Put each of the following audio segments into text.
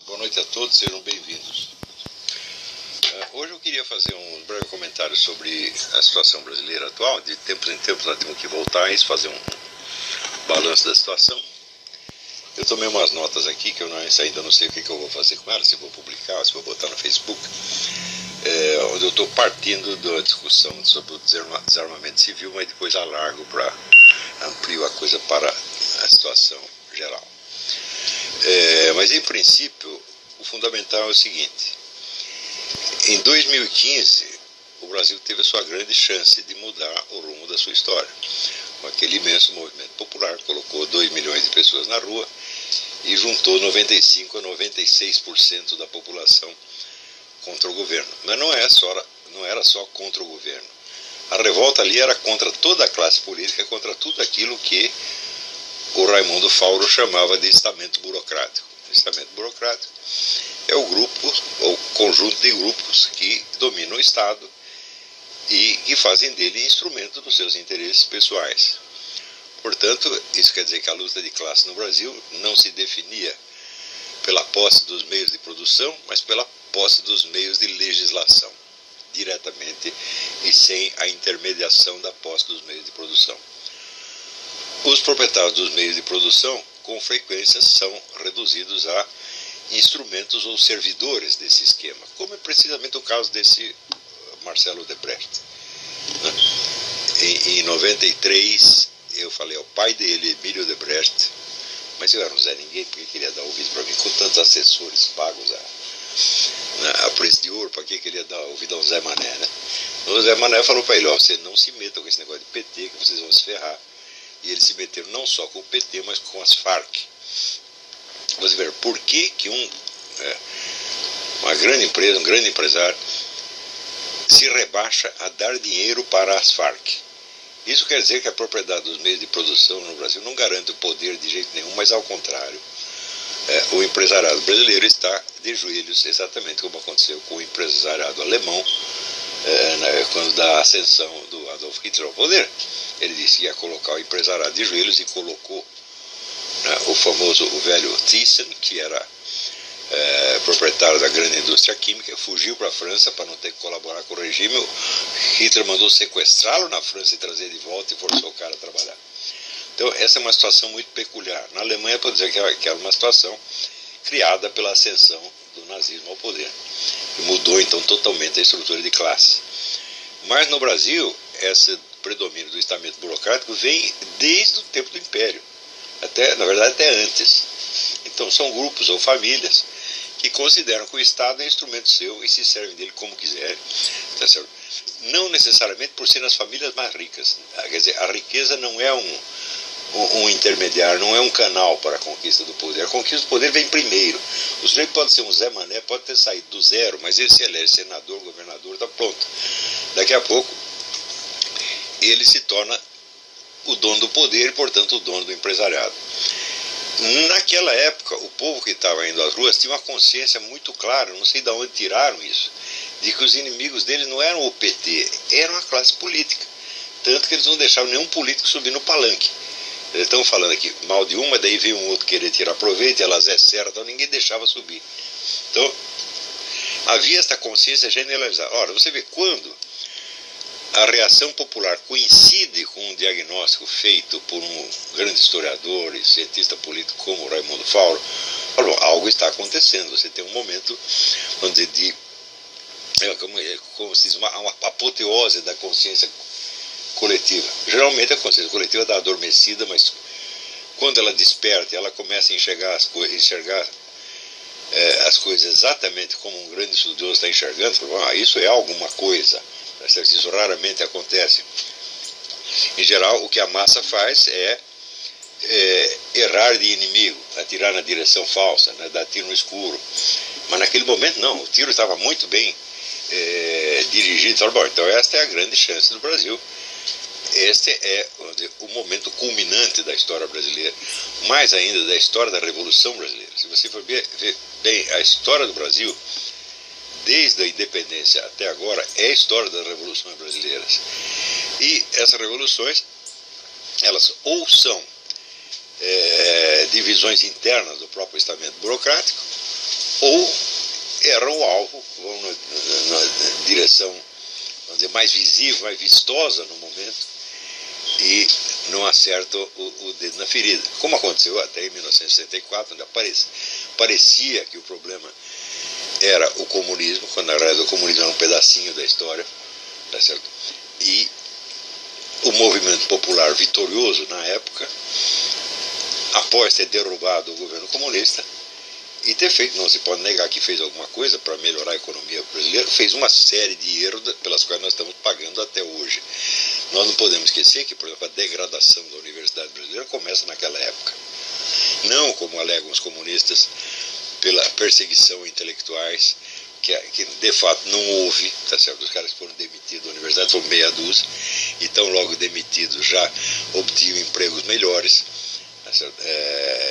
Boa noite a todos, sejam bem-vindos. Hoje eu queria fazer um breve comentário sobre a situação brasileira atual. De tempos em tempos nós temos que voltar a isso, fazer um balanço da situação. Eu tomei umas notas aqui que eu ainda não sei o que eu vou fazer com elas, se vou publicar, se vou botar no Facebook, onde eu estou partindo da discussão sobre o desarmamento civil, mas depois alargo para amplio a coisa para a situação geral. Mas em princípio, o fundamental é o seguinte: em 2015, o Brasil teve a sua grande chance de mudar o rumo da sua história, com aquele imenso movimento popular, colocou 2 milhões de pessoas na rua e juntou 95% a 96% da população contra o governo. Mas não era só contra o governo. A revolta ali era contra toda a classe política, contra tudo aquilo que o Raimundo Fauro chamava de estamento burocrático. O estamento burocrático é o grupo, ou conjunto de grupos que dominam o Estado e que fazem dele instrumento dos seus interesses pessoais. Portanto, isso quer dizer que a luta de classe no Brasil não se definia pela posse dos meios de produção, mas pela posse dos meios de legislação, diretamente e sem a intermediação da posse dos meios de produção. Os proprietários dos meios de produção, com frequência, são reduzidos a instrumentos ou servidores desse esquema, como é precisamente o caso desse Marcelo Odebrecht. Em 93, eu falei ao pai dele, Emílio Odebrecht, mas eu era um Zé Ninguém, porque queria dar ouvido para mim, com tantos assessores pagos a preço de ouro, para que queria dar ouvido ao Zé Mané, né? O Zé Mané falou para ele: você não se meta com esse negócio de PT, que vocês vão se ferrar. E eles se meteram não só com o PT, mas com as Farc. Você vê por que uma grande empresa, um grande empresário, se rebaixa a dar dinheiro para as Farc. Isso quer dizer que a propriedade dos meios de produção no Brasil não garante o poder de jeito nenhum, mas ao contrário. O empresariado brasileiro está de joelhos, exatamente como aconteceu com o empresariado alemão, quando da ascensão do Adolf Hitler ao poder. Ele disse que ia colocar o empresariado de joelhos e colocou o velho Thyssen, que era proprietário da grande indústria química, fugiu para a França para não ter que colaborar com o regime. Hitler mandou sequestrá-lo na França e trazer de volta e forçou o cara a trabalhar. Então essa é uma situação muito peculiar. Na Alemanha, pode dizer que era uma situação criada pela ascensão do nazismo ao poder, e mudou então totalmente a estrutura de classe. Mas no Brasil, esse predomínio do estamento burocrático vem desde o tempo do Império, na verdade até antes. Então são grupos ou famílias que consideram que o Estado é instrumento seu e se servem dele como quiserem. Tá certo? Não necessariamente por serem as famílias mais ricas. Quer dizer, a riqueza não é um intermediário, não é um canal para a conquista do poder. A conquista do poder vem primeiro. O sujeito pode ser um Zé Mané, pode ter saído do zero, mas ele se elege senador, governador, está pronto. Daqui a pouco ele se torna o dono do poder e, portanto, o dono do empresariado. Naquela época, o povo que estava indo às ruas tinha uma consciência muito clara, não sei de onde tiraram isso, de que os inimigos deles não eram o PT, eram a classe política. Tanto que eles não deixavam nenhum político subir no palanque. Eles estão falando aqui mal de uma, daí veio um outro querer tirar proveito, elas é certo, então ninguém deixava subir. Então, havia esta consciência generalizada. Ora, você vê, quando a reação popular coincide com um diagnóstico feito por um grande historiador e cientista político como Raimundo Fauro, falou: algo está acontecendo. Você tem um momento, vamos dizer, como se diz, uma apoteose da consciência coletiva. Geralmente a consciência coletiva está adormecida, mas quando ela desperta, ela começa a enxergar as coisas exatamente como um grande estudioso está enxergando. Fala: isso é alguma coisa. Isso raramente acontece. Em geral, o que a massa faz é errar de inimigo, atirar na direção falsa, né, dar tiro no escuro. Mas naquele momento não, o tiro estava muito bem dirigido. Então esta é a grande chance do Brasil. Este é o momento culminante da história brasileira, mais ainda da história da Revolução Brasileira. Se você for ver bem a história do Brasil, desde a independência até agora, é a história das revoluções brasileiras. E essas revoluções, elas ou são divisões internas do próprio estamento burocrático, ou erram o alvo, vão na direção, vamos dizer, mais visível, mais vistosa no momento, e não acertam o dedo na ferida. Como aconteceu até em 1964, onde parecia que o problema era o comunismo, quando na verdade o comunismo era um pedacinho da história, tá certo? E o movimento popular vitorioso na época, após ter derrubado o governo comunista e ter feito, não se pode negar que fez alguma coisa para melhorar a economia brasileira, fez uma série de erros pelas quais nós estamos pagando até hoje. Nós não podemos esquecer que, por exemplo, a degradação da universidade brasileira começa naquela época. Não, como alegam os comunistas, pela perseguição a intelectuais, que de fato não houve, tá certo? Os caras foram demitidos da universidade, foram meia dúzia, e tão logo demitidos já obtinham empregos melhores, tá certo?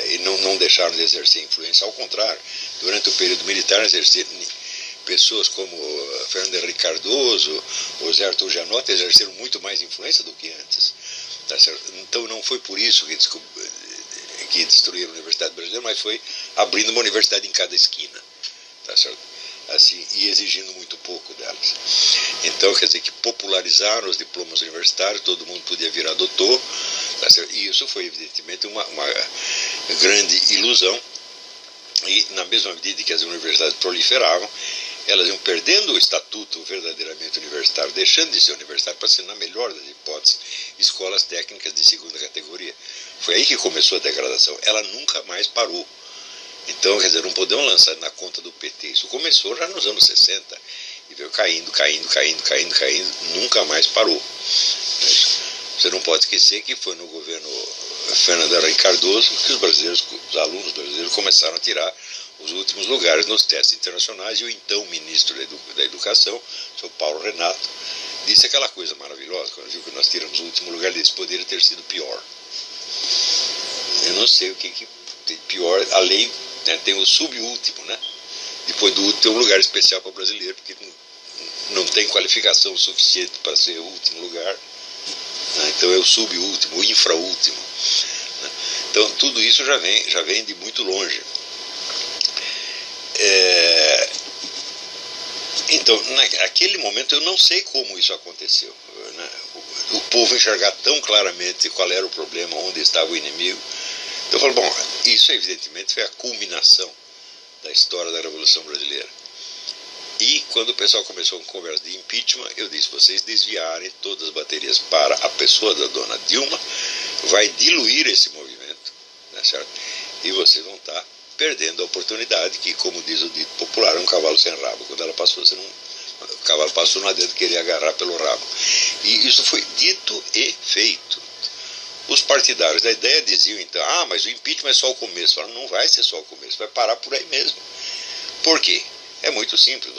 E não deixaram de exercer influência, ao contrário, durante o período militar exerceram pessoas como Fernando Henrique Cardoso, ou Zé Arthur Janota exerceram muito mais influência do que antes, tá certo? Então não foi por isso que destruíram a Universidade Brasileira, mas foi abrindo uma universidade em cada esquina, tá certo? Assim, e exigindo muito pouco delas. Então, quer dizer que popularizaram os diplomas universitários, todo mundo podia virar doutor, tá certo? E isso foi evidentemente uma grande ilusão, e na mesma medida que as universidades proliferavam, elas iam perdendo o estatuto verdadeiramente universitário, deixando de ser universitário para ser, na melhor das hipóteses, escolas técnicas de segunda categoria. Foi aí que começou a degradação. Ela nunca mais parou. Então, quer dizer, não podemos lançar na conta do PT. Isso começou já nos anos 60 e veio caindo, nunca mais parou. Você não pode esquecer que foi no governo Fernando Henrique Cardoso que os alunos brasileiros começaram a tirar os últimos lugares nos testes internacionais, e o então ministro da Educação, o senhor Paulo Renato, disse aquela coisa maravilhosa, quando viu que nós tiramos o último lugar, ele disse: poderia ter sido pior. Eu não sei o que tem pior, além, né, tem o subúltimo, né? Depois do último tem um lugar especial para o brasileiro, porque não tem qualificação suficiente para ser o último lugar, né? Então é o subúltimo, o infraúltimo, né? Então tudo isso já vem de muito longe. Então, naquele momento eu não sei como isso aconteceu, né? O povo enxergar tão claramente qual era o problema, onde estava o inimigo. Eu falo, bom, isso evidentemente foi a culminação da história da Revolução Brasileira. E quando o pessoal começou com conversa de impeachment, eu disse: vocês desviarem todas as baterias para a pessoa da dona Dilma, vai diluir esse movimento, né, certo? E vocês vão estar perdendo a oportunidade, que, como diz o dito popular, é um cavalo sem rabo. Quando ela passou, o cavalo passou, não adianta querer agarrar pelo rabo. E isso foi dito e feito. Os partidários da ideia diziam então: mas o impeachment é só o começo. Falaram: não vai ser só o começo, vai parar por aí mesmo. Por quê? É muito simples.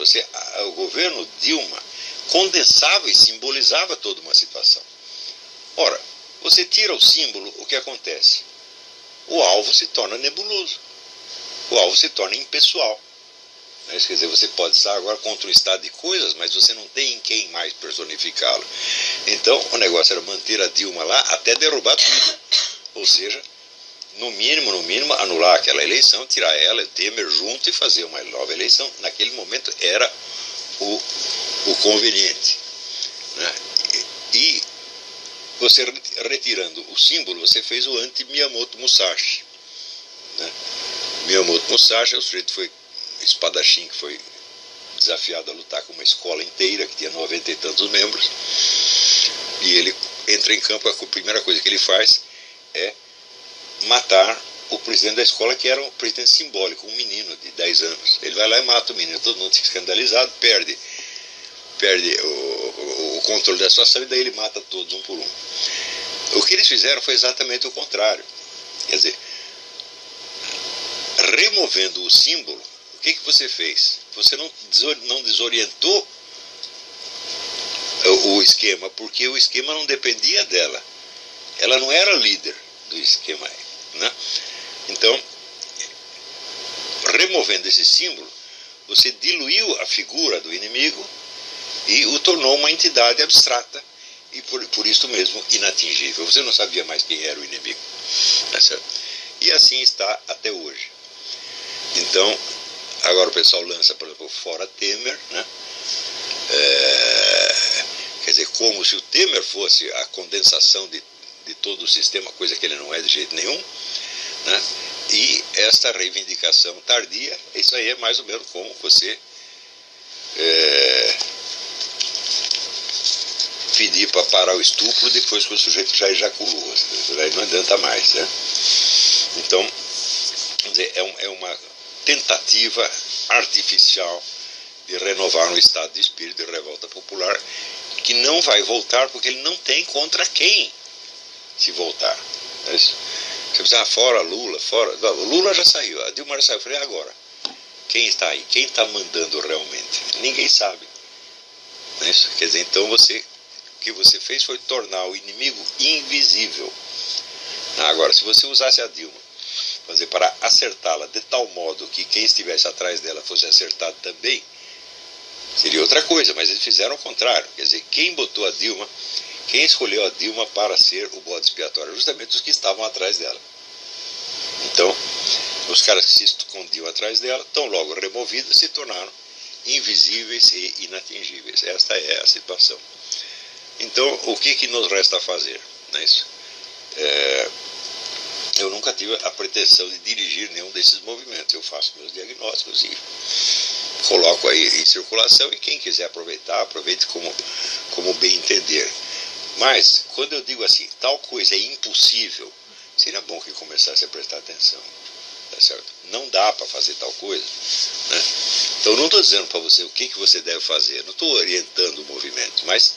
O governo Dilma condensava e simbolizava toda uma situação. Ora, você tira o símbolo, o que acontece? O alvo se torna nebuloso. O alvo se torna impessoal. Quer dizer, você pode estar agora contra um estado de coisas, mas você não tem em quem mais personificá-lo. Então, o negócio era manter a Dilma lá até derrubar tudo. Ou seja, no mínimo, anular aquela eleição, tirar ela e Temer junto e fazer uma nova eleição. Naquele momento era o conveniente, né? E você retirando o símbolo, você fez o anti-Miyamoto Musashi, né? Miyamoto Musashi, o sujeito foi espadachim, que foi desafiado a lutar com uma escola inteira, que tinha 90 e tantos membros, e ele entra em campo, a primeira coisa que ele faz é matar o presidente da escola, que era um presidente simbólico, um menino de 10 anos. Ele vai lá e mata o menino, todo mundo fica escandalizado, perde o controle da situação, e daí ele mata todos um por um. O que eles fizeram foi exatamente o contrário. Quer dizer, removendo o símbolo, o que você fez? Você não desorientou o esquema, porque o esquema não dependia dela. Ela não era líder do esquema, né? Então, removendo esse símbolo, você diluiu a figura do inimigo e o tornou uma entidade abstrata e por isso mesmo inatingível. Você não sabia mais quem era o inimigo, tá certo? E assim está até hoje. Então, Agora o pessoal lança, por exemplo, fora Temer, né? Quer dizer, como se o Temer fosse a condensação de todo o sistema, coisa que ele não é de jeito nenhum, né? E esta reivindicação tardia, isso aí é mais ou menos como você pedir para parar o estupro depois que o sujeito já ejaculou, aí não adianta mais, né? Então, quer dizer, é uma tentativa artificial de renovar um estado de espírito de revolta popular que não vai voltar porque ele não tem contra quem se voltar. Você precisa, fora Lula, fora... Lula já saiu, a Dilma já saiu. Eu falei, agora, quem está aí? Quem está mandando realmente? Ninguém sabe. Não é isso? Quer dizer, então o que você fez foi tornar o inimigo invisível. Agora, se você usasse a Dilma para acertá-la de tal modo que quem estivesse atrás dela fosse acertado também, seria outra coisa, mas eles fizeram o contrário. Quer dizer, quem botou a Dilma, quem escolheu a Dilma para ser o bode expiatório? Justamente os que estavam atrás dela. Então, os caras que se escondiam atrás dela, tão logo removidos, se tornaram invisíveis e inatingíveis. Esta é a situação. Então, o que nos resta fazer? Não é isso? Eu nunca tive a pretensão de dirigir nenhum desses movimentos. Eu faço meus diagnósticos e coloco aí em circulação, e quem quiser aproveitar, aproveite como bem entender. Mas, quando eu digo assim, tal coisa é impossível, seria bom que começasse a prestar atenção. Tá certo? Não dá para fazer tal coisa, né? Então, eu não estou dizendo para você o que você deve fazer, não estou orientando o movimento, mas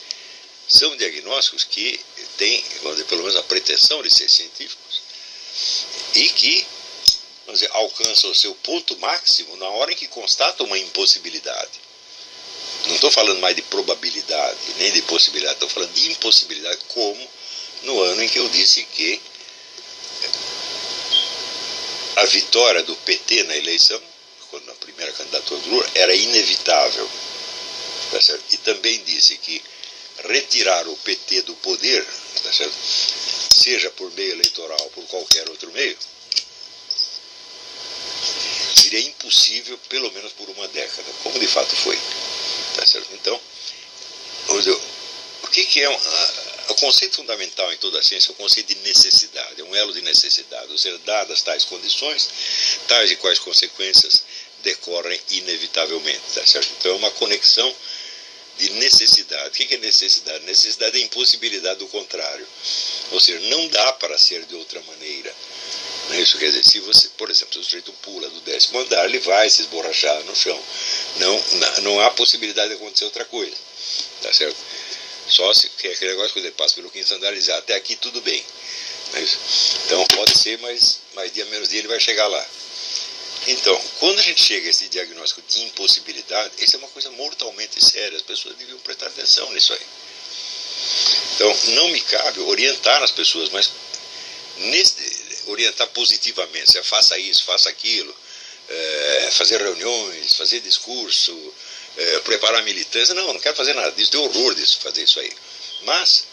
são diagnósticos que têm, vamos dizer, pelo menos a pretensão de ser científicos e que, vamos dizer, alcançam o seu ponto máximo na hora em que constatam uma impossibilidade. Não estou falando mais de probabilidade, nem de possibilidade, estou falando de impossibilidade, como no ano em que eu disse que a vitória do PT na eleição, na primeira candidatura do Lula, era inevitável. Tá certo? E também disse que retirar o PT do poder, tá certo? Seja por meio eleitoral ou por qualquer outro meio, seria impossível pelo menos por uma década, como de fato foi. Tá certo? Então, o que é o conceito fundamental em toda a ciência? É o conceito de necessidade, é um elo de necessidade, ou seja, dadas tais condições, tais e quais consequências decorrem inevitavelmente. Tá certo? Então é uma conexão de necessidade. O que é necessidade? Necessidade é impossibilidade do contrário. Ou seja, não dá para ser de outra maneira. Isso quer dizer, se você, por exemplo, se o sujeito pula do 10º andar, ele vai se esborrachar no chão. Não há possibilidade de acontecer outra coisa. Tá certo? Só se que é aquele negócio que ele passa pelo 5º andar e diz, até aqui tudo bem. Então pode ser, mas mais dia menos dia ele vai chegar lá. Então, quando a gente chega a esse diagnóstico de impossibilidade, isso é uma coisa mortalmente séria, as pessoas deviam prestar atenção nisso aí. Então, não me cabe orientar as pessoas, mas orientar positivamente, seja, faça isso, faça aquilo, fazer reuniões, fazer discurso, preparar militância. Não quero fazer nada disso, tenho horror de fazer isso aí. Mas,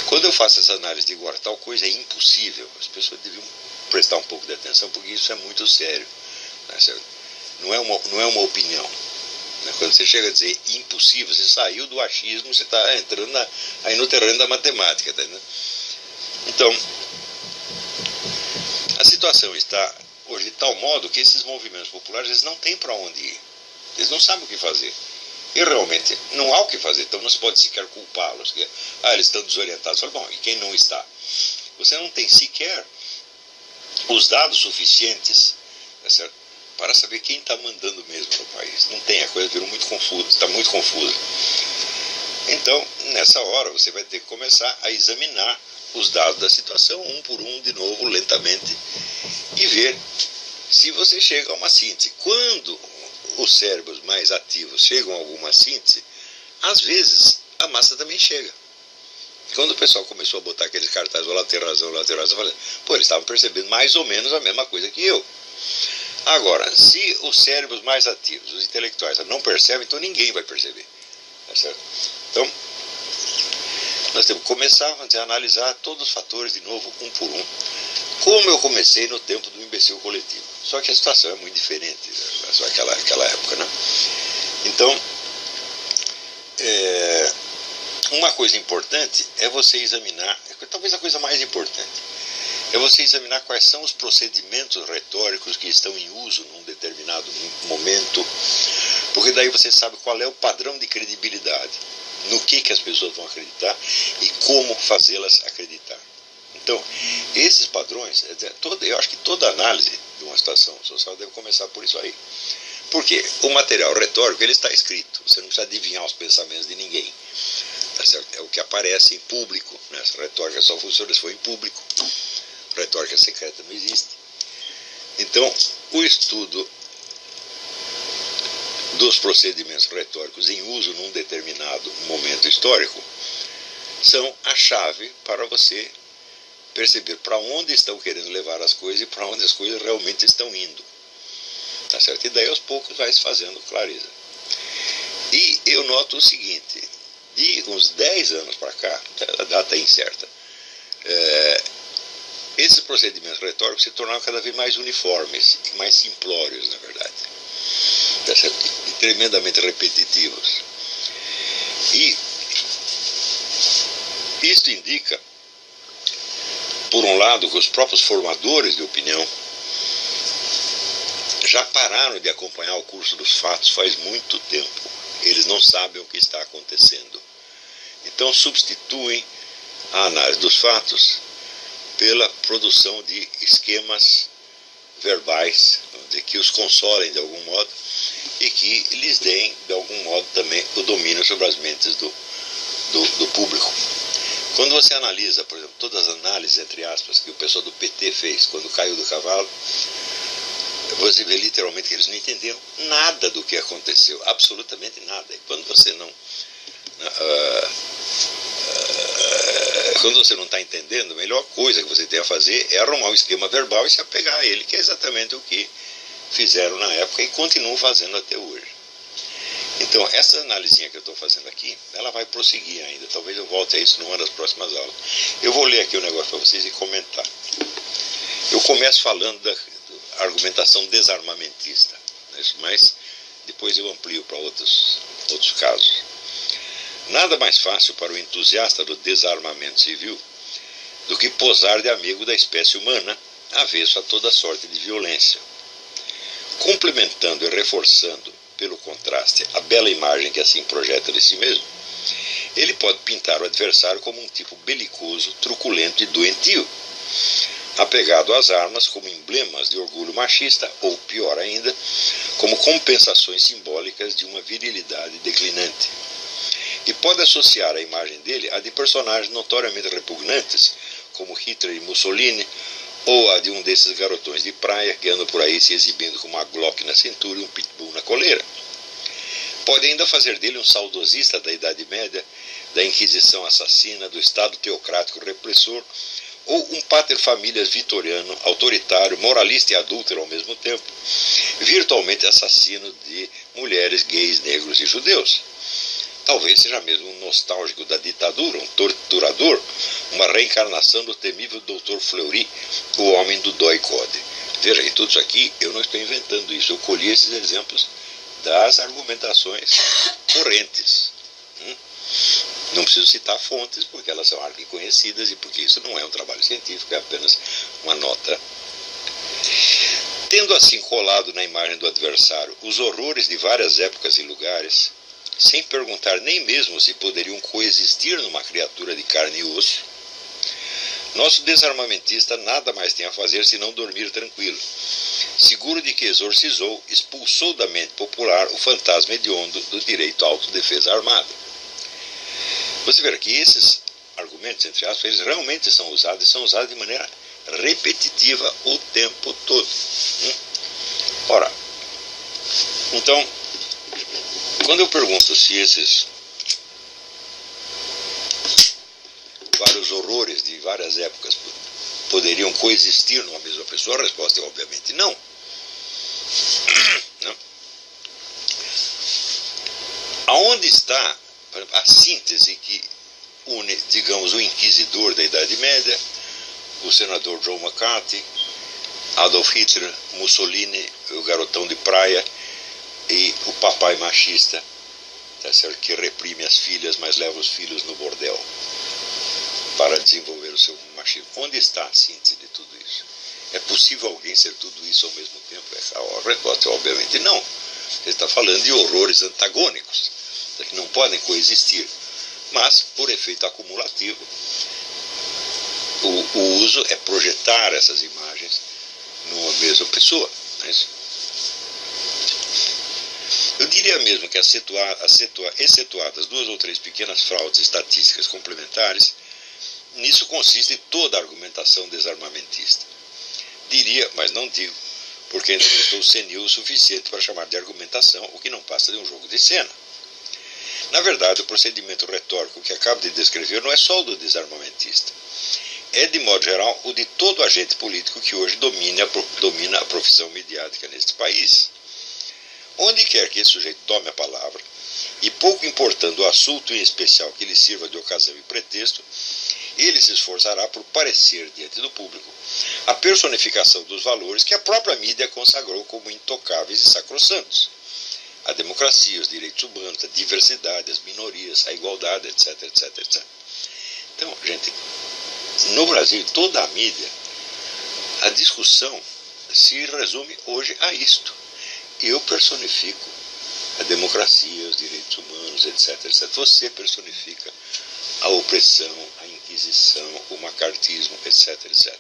quando eu faço essa análise de agora, tal coisa é impossível, as pessoas deviam prestar um pouco de atenção, porque isso é muito sério. Não é uma opinião. Quando você chega a dizer impossível, você saiu do achismo, você está entrando aí no terreno da matemática. Tá, né? Então, a situação está hoje de tal modo que esses movimentos populares eles não têm para onde ir. Eles não sabem o que fazer. E realmente não há o que fazer, então não se pode sequer culpá-los. Eles estão desorientados. Bom, e quem não está? Você não tem sequer os dados suficientes, tá certo, para saber quem está mandando mesmo no país. Não tem, a coisa virou muito confusa, está muito confusa. Então, nessa hora, você vai ter que começar a examinar os dados da situação, um por um, de novo, lentamente, e ver se você chega a uma síntese. Quando os cérebros mais ativos chegam a alguma síntese, às vezes a massa também chega. Quando o pessoal começou a botar aqueles cartazes, lá tem razão, eu falei, eles estavam percebendo mais ou menos a mesma coisa que eu. Agora, se os cérebros mais ativos, os intelectuais, não percebem, então ninguém vai perceber. Tá certo? Então, nós temos que começar a analisar todos os fatores, de novo, um por um, como eu comecei no tempo do imbecil coletivo. Só que a situação é muito diferente, só aquela época, né? Então, uma coisa importante é você examinar, talvez a coisa mais importante, é você examinar quais são os procedimentos retóricos que estão em uso num determinado momento, porque daí você sabe qual é o padrão de credibilidade, no que as pessoas vão acreditar e como fazê-las acreditar. Então, esses padrões, eu acho que toda análise de uma situação social deve começar por isso aí. Porque o material retórico, ele está escrito, você não precisa adivinhar os pensamentos de ninguém. Tá certo? É o que aparece em público, né? Essa retórica só funciona se for em público. Retórica secreta não existe. Então, o estudo dos procedimentos retóricos em uso num determinado momento histórico são a chave para você perceber para onde estão querendo levar as coisas e para onde as coisas realmente estão indo. Tá certo? E daí aos poucos vai se fazendo clareza. E eu noto o seguinte, de uns 10 anos para cá, a data é incerta, esses procedimentos retóricos se tornaram cada vez mais uniformes e mais simplórios, na verdade. Tá certo? E tremendamente repetitivos. E isto indica, por um lado, que os próprios formadores de opinião já pararam de acompanhar o curso dos fatos faz muito tempo. Eles não sabem o que está acontecendo. Então substituem a análise dos fatos pela produção de esquemas verbais, de que os consolem de algum modo e que lhes deem, de algum modo, também o domínio sobre as mentes do público. Quando você analisa, por exemplo, todas as análises, entre aspas, que o pessoal do PT fez quando caiu do cavalo, você vê literalmente que eles não entenderam nada do que aconteceu, absolutamente nada. E quando você não está entendendo, a melhor coisa que você tem a fazer é arrumar um esquema verbal e se apegar a ele, que é exatamente o que fizeram na época e continuam fazendo até hoje. Então, essa analisinha que eu estou fazendo aqui, ela vai prosseguir ainda. Talvez eu volte a isso numa das próximas aulas. Eu vou ler aqui o negócio para vocês e comentar. Eu começo falando da argumentação desarmamentista, mas depois eu amplio para outros casos. Nada mais fácil para o entusiasta do desarmamento civil do que posar de amigo da espécie humana, avesso a toda sorte de violência. Complementando e reforçando, pelo contraste, a bela imagem que assim projeta de si mesmo, ele pode pintar o adversário como um tipo belicoso, truculento e doentio, apegado às armas como emblemas de orgulho machista, ou, pior ainda, como compensações simbólicas de uma virilidade declinante. E pode associar a imagem dele a de personagens notoriamente repugnantes, como Hitler e Mussolini, ou a de um desses garotões de praia que andam por aí se exibindo com uma Glock na cintura e um pitbull na coleira. Pode ainda fazer dele um saudosista da Idade Média, da Inquisição assassina, do Estado teocrático repressor, ou um pater-famílias vitoriano, autoritário, moralista e adúltero ao mesmo tempo, virtualmente assassino de mulheres, gays, negros e judeus. Talvez seja mesmo um nostálgico da ditadura, um torturador, uma reencarnação do temível Dr. Fleury, o homem do doi-code. Veja, e tudo isso aqui, eu não estou inventando isso, eu colhi esses exemplos das argumentações correntes. Não preciso citar fontes, porque elas são arquiconhecidas e porque isso não é um trabalho científico, é apenas uma nota. Tendo assim colado na imagem do adversário os horrores de várias épocas e lugares, sem perguntar nem mesmo se poderiam coexistir numa criatura de carne e osso, nosso desarmamentista nada mais tem a fazer senão dormir tranquilo, seguro de que exorcizou, expulsou da mente popular o fantasma hediondo do direito à autodefesa armada. Você verá que esses argumentos, entre aspas, eles realmente são usados de maneira repetitiva o tempo todo. Ora, então, quando eu pergunto se esses vários horrores de várias épocas poderiam coexistir numa mesma pessoa, a resposta é obviamente não. Não. Aonde está a síntese que une, digamos, o inquisidor da Idade Média o senador John McCarthy, Adolf Hitler, Mussolini, o garotão de praia e o papai machista, tá certo? Que reprime as filhas, mas leva os filhos no bordel para desenvolver o seu machismo. Onde está a síntese de tudo isso? É possível alguém ser tudo isso ao mesmo tempo? A resposta é obviamente não. Você está falando de horrores antagônicos, que não podem coexistir. Mas, por efeito acumulativo, o uso é projetar essas imagens numa mesma pessoa. Não é isso? Eu diria mesmo que, excetuadas 2 ou 3 pequenas fraudes estatísticas complementares, nisso consiste toda a argumentação desarmamentista. Diria, mas não digo, porque ainda não estou senil o suficiente para chamar de argumentação o que não passa de um jogo de cena. Na verdade, o procedimento retórico que acabo de descrever não é só o do desarmamentista. É, de modo geral, o de todo agente político que hoje domina a profissão midiática neste país. Onde quer que esse sujeito tome a palavra, e pouco importando o assunto em especial que lhe sirva de ocasião e pretexto, ele se esforçará por parecer diante do público a personificação dos valores que a própria mídia consagrou como intocáveis e sacrossantos. A democracia, os direitos humanos, a diversidade, as minorias, a igualdade, etc, etc, etc. Então, gente, no Brasil, toda a mídia, a discussão se resume hoje a isto. Eu personifico a democracia, os direitos humanos, etc, etc. Você personifica a opressão, a inquisição, o macartismo, etc, etc.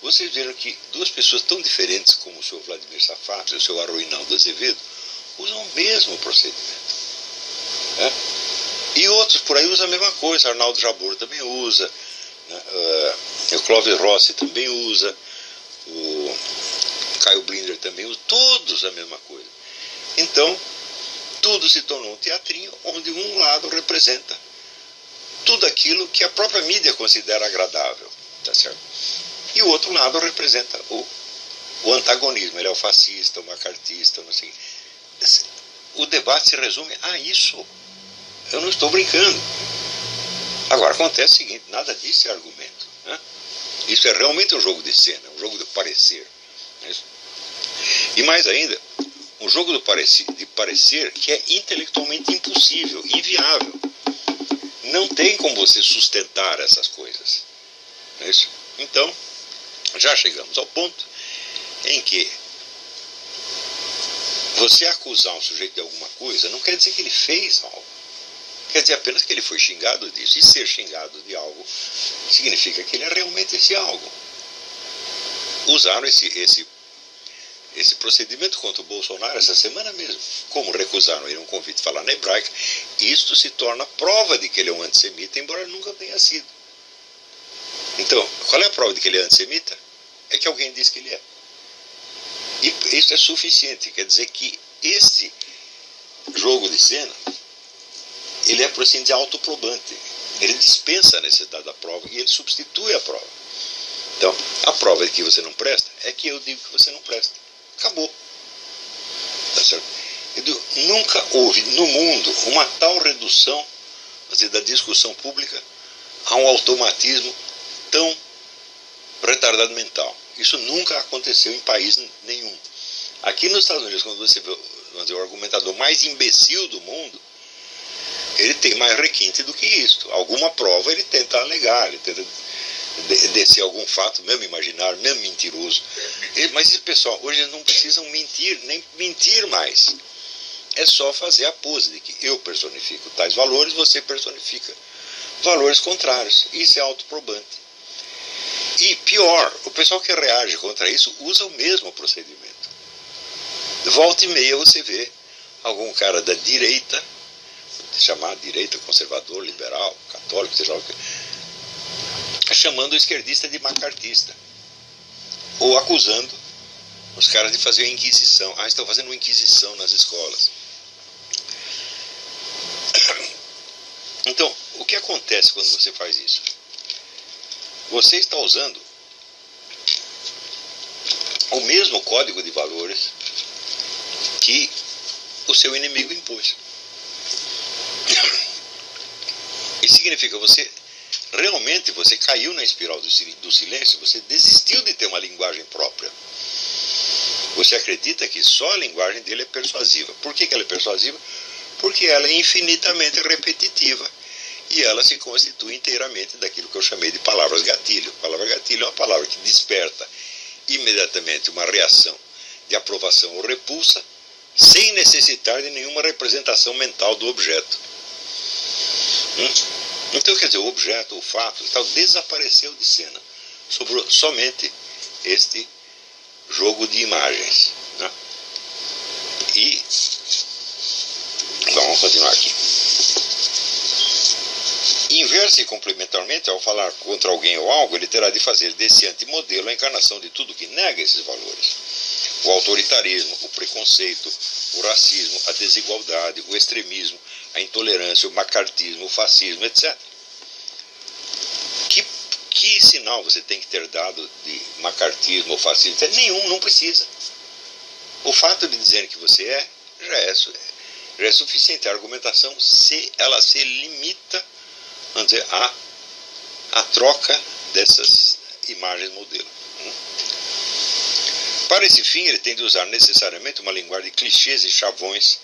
Vocês viram que 2 pessoas tão diferentes como o senhor Vladimir Safato e o senhor Arruinaldo Azevedo usam o mesmo procedimento. Né? E outros por aí usam a mesma coisa. Arnaldo Jabor também usa, né? O Clóvis Rossi também usa, o Caio Blinder também usa, todos a mesma coisa. Então, tudo se tornou um teatrinho onde um lado representa tudo aquilo que a própria mídia considera agradável, tá certo? E o outro lado representa o antagonismo. Ele é o fascista, o macartista, não sei. O debate se resume a isso. Eu não estou brincando. Agora, acontece o seguinte, nada disso é argumento. Né? Isso é realmente um jogo de cena, um jogo de parecer. Né? E mais ainda, um jogo de parecer que é intelectualmente impossível, inviável. Não tem como você sustentar essas coisas. Não é isso? Então, já chegamos ao ponto em que você acusar um sujeito de alguma coisa não quer dizer que ele fez algo. Quer dizer apenas que ele foi xingado disso. E ser xingado de algo significa que ele é realmente esse algo. Usaram esse procedimento contra o Bolsonaro essa semana mesmo. Como recusaram ele um convite falar na hebraica, isto se torna prova de que ele é um antissemita, embora nunca tenha sido. Então, qual é a prova de que ele é antissemita? É que alguém diz que ele é. E isso é suficiente. Quer dizer que esse jogo de cena, ele é, por assim dizer, autoprobante. Ele dispensa a necessidade da prova e ele substitui a prova. Então, a prova de que você não presta é que eu digo que você não presta. Acabou. Tá certo? Nunca houve no mundo uma tal redução, da discussão pública a um automatismo tão retardado mental. Isso nunca aconteceu em país nenhum. Aqui nos Estados Unidos, quando você vê o argumentador mais imbecil do mundo, ele tem mais requinte do que isso. Alguma prova ele tenta alegar, ele tenta descer algum fato, mesmo imaginário, mesmo mentiroso. Mas esse pessoal, hoje eles não precisam mentir, nem mentir mais. É só fazer a pose de que eu personifico tais valores, você personifica valores contrários. Isso é autoprobante. E pior, o pessoal que reage contra isso usa o mesmo procedimento. Volta e meia você vê algum cara da direita, chamar direita, conservador, liberal, católico, seja lá o que, chamando o esquerdista de macartista. Ou acusando os caras de fazer a inquisição. Ah, estão fazendo uma inquisição nas escolas. Então, o que acontece quando você faz isso? Você está usando o mesmo código de valores que o seu inimigo impôs. Isso significa você realmente você caiu na espiral do silêncio, você desistiu de ter uma linguagem própria. Você acredita que só a linguagem dele é persuasiva. Por que ela é persuasiva? Porque ela é infinitamente repetitiva e ela se constitui inteiramente daquilo que eu chamei de palavras gatilho. A palavra gatilho é uma palavra que desperta imediatamente uma reação de aprovação ou repulsa, sem necessitar de nenhuma representação mental do objeto. Então, quer dizer, o objeto, o fato, tal, desapareceu de cena. Sobrou somente este jogo de imagens. Né? E vamos continuar aqui. Inversa e complementarmente, ao falar contra alguém ou algo, ele terá de fazer desse antimodelo a encarnação de tudo que nega esses valores. O autoritarismo, o preconceito, o racismo, a desigualdade, o extremismo, a intolerância, o macartismo, o fascismo, etc. Que sinal você tem que ter dado de macartismo ou fascismo? Nenhum, não precisa. O fato de dizer que você já é suficiente. A argumentação, ela se limita, vamos dizer, à troca dessas imagens modelo. Para esse fim, ele tem de usar necessariamente uma linguagem de clichês e chavões,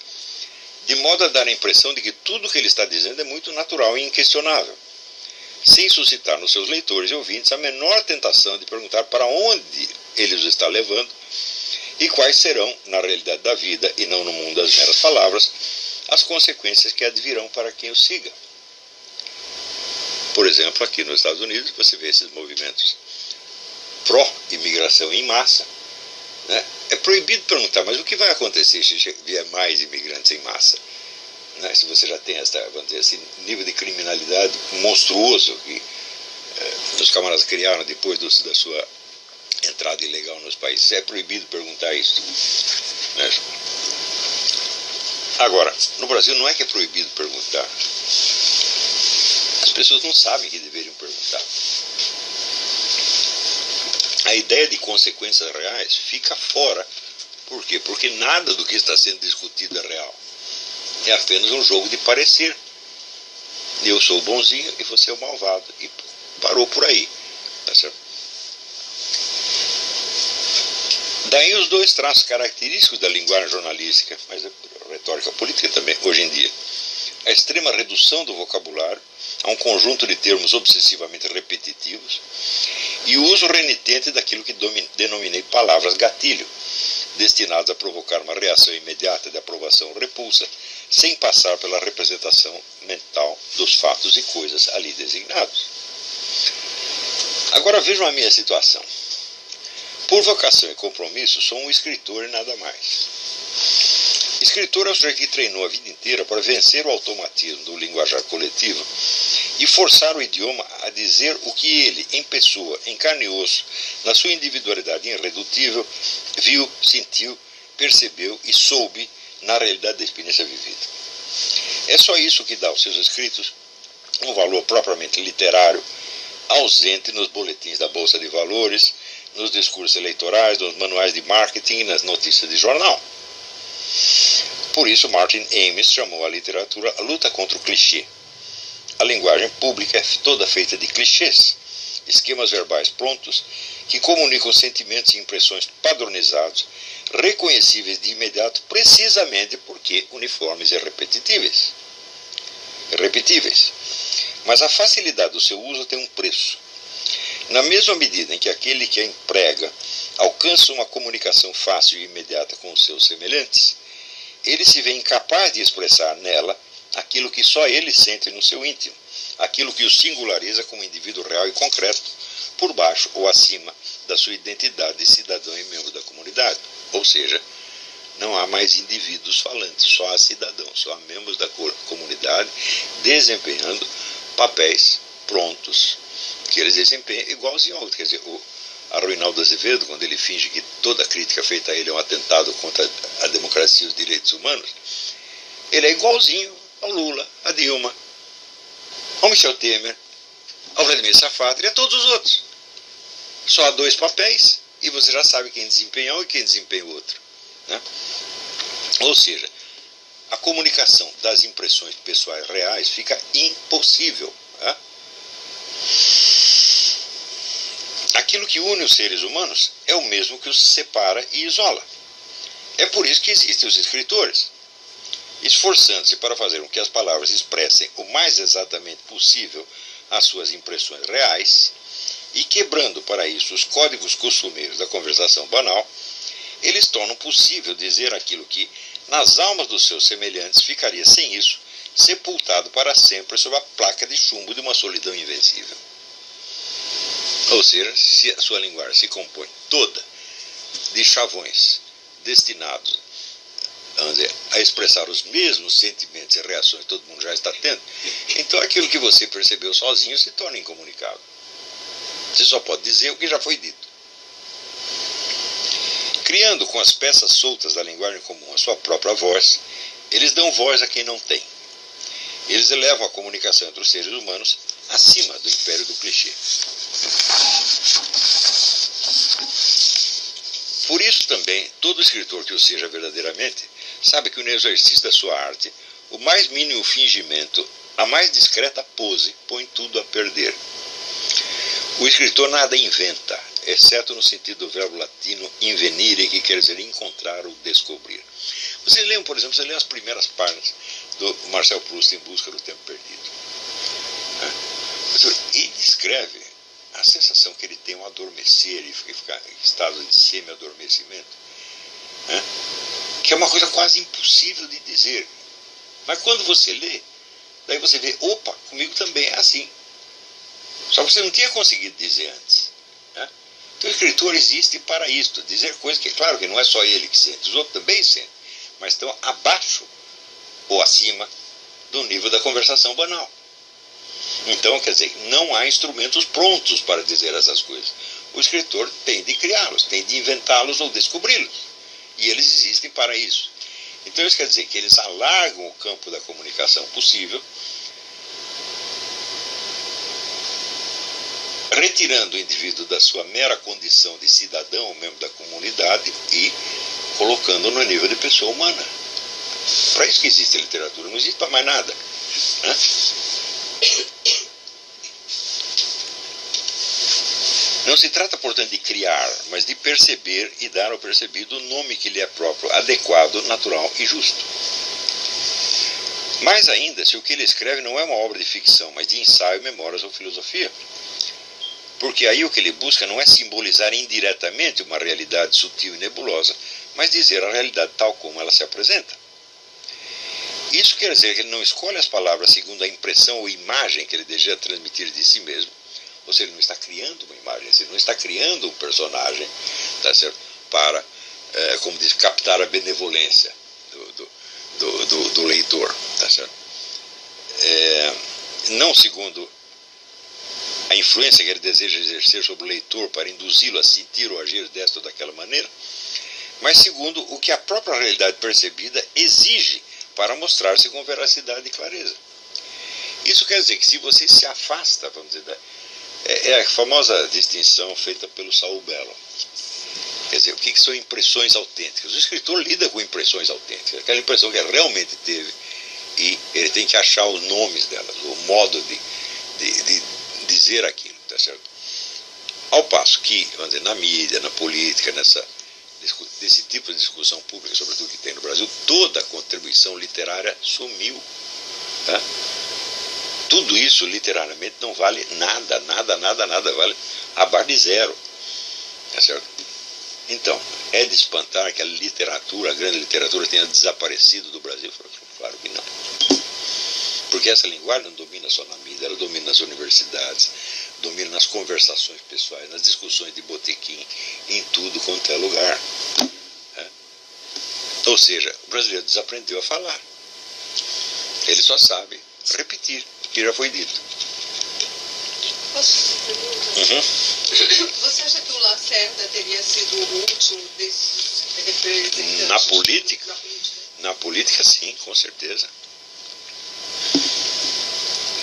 de modo a dar a impressão de que tudo o que ele está dizendo é muito natural e inquestionável, sem suscitar nos seus leitores e ouvintes a menor tentação de perguntar para onde ele os está levando e quais serão, na realidade da vida e não no mundo das meras palavras, as consequências que advirão para quem o siga. Por exemplo, aqui nos Estados Unidos, você vê esses movimentos pró-imigração em massa. Né? É proibido perguntar, mas o que vai acontecer se vier mais imigrantes em massa? Né? Se você já tem vamos dizer, esse nível de criminalidade monstruoso que os camaradas criaram depois da sua entrada ilegal nos países, é proibido perguntar isso. Né? Agora, no Brasil não é que é proibido perguntar. As pessoas não sabem que deveriam perguntar. A ideia de consequências reais fica fora. Por quê? Porque nada do que está sendo discutido é real. É apenas um jogo de parecer. Eu sou o bonzinho e você é o malvado. E parou por aí. Tá certo? Daí os dois traços característicos da linguagem jornalística, mas a retórica política também, hoje em dia. A extrema redução do vocabulário a um conjunto de termos obsessivamente repetitivos e o uso renitente daquilo que denominei palavras gatilho, destinadas a provocar uma reação imediata de aprovação ou repulsa, sem passar pela representação mental dos fatos e coisas ali designados. Agora vejam a minha situação. Por vocação e compromisso, sou um escritor e nada mais. Escritor é o sujeito que treinou a vida inteira para vencer o automatismo do linguajar coletivo e forçar o idioma a dizer o que ele, em pessoa, em carne e osso, na sua individualidade irredutível, viu, sentiu, percebeu e soube na realidade da experiência vivida. É só isso que dá aos seus escritos um valor propriamente literário, ausente nos boletins da Bolsa de Valores, nos discursos eleitorais, nos manuais de marketing e nas notícias de jornal. Por isso, Martin Amis chamou a literatura a luta contra o clichê. A linguagem pública é toda feita de clichês, esquemas verbais prontos que comunicam sentimentos e impressões padronizados, reconhecíveis de imediato precisamente porque uniformes e repetíveis. Mas a facilidade do seu uso tem um preço. Na mesma medida em que aquele que a emprega alcança uma comunicação fácil e imediata com os seus semelhantes, ele se vê incapaz de expressar nela aquilo que só ele sente no seu íntimo, aquilo que o singulariza como indivíduo real e concreto, por baixo ou acima da sua identidade de cidadão e membro da comunidade. Ou seja, não há mais indivíduos falantes, só há cidadãos, só há membros da comunidade desempenhando papéis prontos que eles desempenham igualzinho ao outro. Quer dizer, a Reinaldo Azevedo, quando ele finge que toda crítica feita a ele é um atentado contra a democracia e os direitos humanos, ele é igualzinho ao Lula, a Dilma, ao Michel Temer, ao Vladimir Safadre e a todos os outros. Só há dois papéis e você já sabe quem desempenha um e quem desempenha o outro. Né? Ou seja, a comunicação das impressões pessoais reais fica impossível. Né? aquilo que une os seres humanos é o mesmo que os separa e isola. É por isso que existem os escritores, esforçando-se para fazer com que as palavras expressem o mais exatamente possível as suas impressões reais e quebrando para isso os códigos costumeiros da conversação banal, eles tornam possível dizer aquilo que, nas almas dos seus semelhantes, ficaria sem isso, sepultado para sempre sob a placa de chumbo de uma solidão invencível. Ou seja, se a sua linguagem se compõe toda de chavões destinados, vamos dizer, a expressar os mesmos sentimentos e reações que todo mundo já está tendo, então aquilo que você percebeu sozinho se torna incomunicável. Você só pode dizer o que já foi dito. Criando com as peças soltas da linguagem comum a sua própria voz, eles dão voz a quem não tem. Eles elevam a comunicação entre os seres humanos acima do império do clichê. Por isso também, todo escritor que o seja verdadeiramente, sabe que no exercício da sua arte, o mais mínimo fingimento, a mais discreta pose, põe tudo a perder. O escritor nada inventa, exceto no sentido do verbo latino invenire, que quer dizer encontrar ou descobrir. Vocês lembram, por exemplo, você lê as primeiras páginas do Marcel Proust em Busca do Tempo Perdido. E descreve a sensação que ele tem ao adormecer e ficar em estado de semi-adormecimento, que é uma coisa quase impossível de dizer. Mas quando você lê, daí você vê, opa, comigo também é assim. Só que você não tinha conseguido dizer antes. Então o escritor existe para isto, dizer coisas que, claro, que não é só ele que sente, os outros também sentem, mas estão abaixo ou acima do nível da conversação banal. Então, quer dizer, não há instrumentos prontos para dizer essas coisas. O escritor tem de criá-los, tem de inventá-los ou descobri-los. E eles existem para isso. Então, isso quer dizer que eles alargam o campo da comunicação possível, retirando o indivíduo da sua mera condição de cidadão, membro da comunidade, e colocando no nível de pessoa humana. Para isso que existe a literatura, não existe para mais nada. Não se trata, portanto, de criar, mas de perceber e dar ao percebido o nome que lhe é próprio, adequado, natural e justo. Mais ainda, se o que ele escreve não é uma obra de ficção, mas de ensaio, memórias ou filosofia. Porque aí o que ele busca não é simbolizar indiretamente uma realidade sutil e nebulosa, mas dizer a realidade tal como ela se apresenta. Isso quer dizer que ele não escolhe as palavras segundo a impressão ou imagem que ele deseja transmitir de si mesmo, ou seja, ele não está criando uma imagem, ele não está criando um personagem, tá certo? Para, como diz, captar a benevolência do leitor, tá certo? Não segundo a influência que ele deseja exercer sobre o leitor para induzi-lo a sentir ou agir desta ou daquela maneira, mas segundo o que a própria realidade percebida exige para mostrar-se com veracidade e clareza. Isso quer dizer que se você se afasta, vamos dizer, é a famosa distinção feita pelo Saul Bellow. Quer dizer, o que são impressões autênticas? O escritor lida com impressões autênticas, aquela impressão que ele realmente teve, e ele tem que achar os nomes delas, o modo de dizer aquilo, tá certo? Ao passo que, vamos dizer, na mídia, na política, desse tipo de discussão pública, sobretudo que tem no Brasil, toda a contribuição literária sumiu. Tá? Tudo isso, literariamente, não vale nada, vale abaixo de zero. Tá certo? Então, é de espantar que a literatura, a grande literatura, tenha desaparecido do Brasil? Claro que não. Porque essa linguagem não domina só na mídia, ela domina nas universidades, domina nas conversações pessoais, nas discussões de botequim, em tudo quanto é lugar. Ou seja, o brasileiro desaprendeu a falar. Ele só sabe repetir o que já foi dito. Posso perguntar? Você acha que o Lacerda teria sido o último desses representantes? Na política? Na política, sim, com certeza.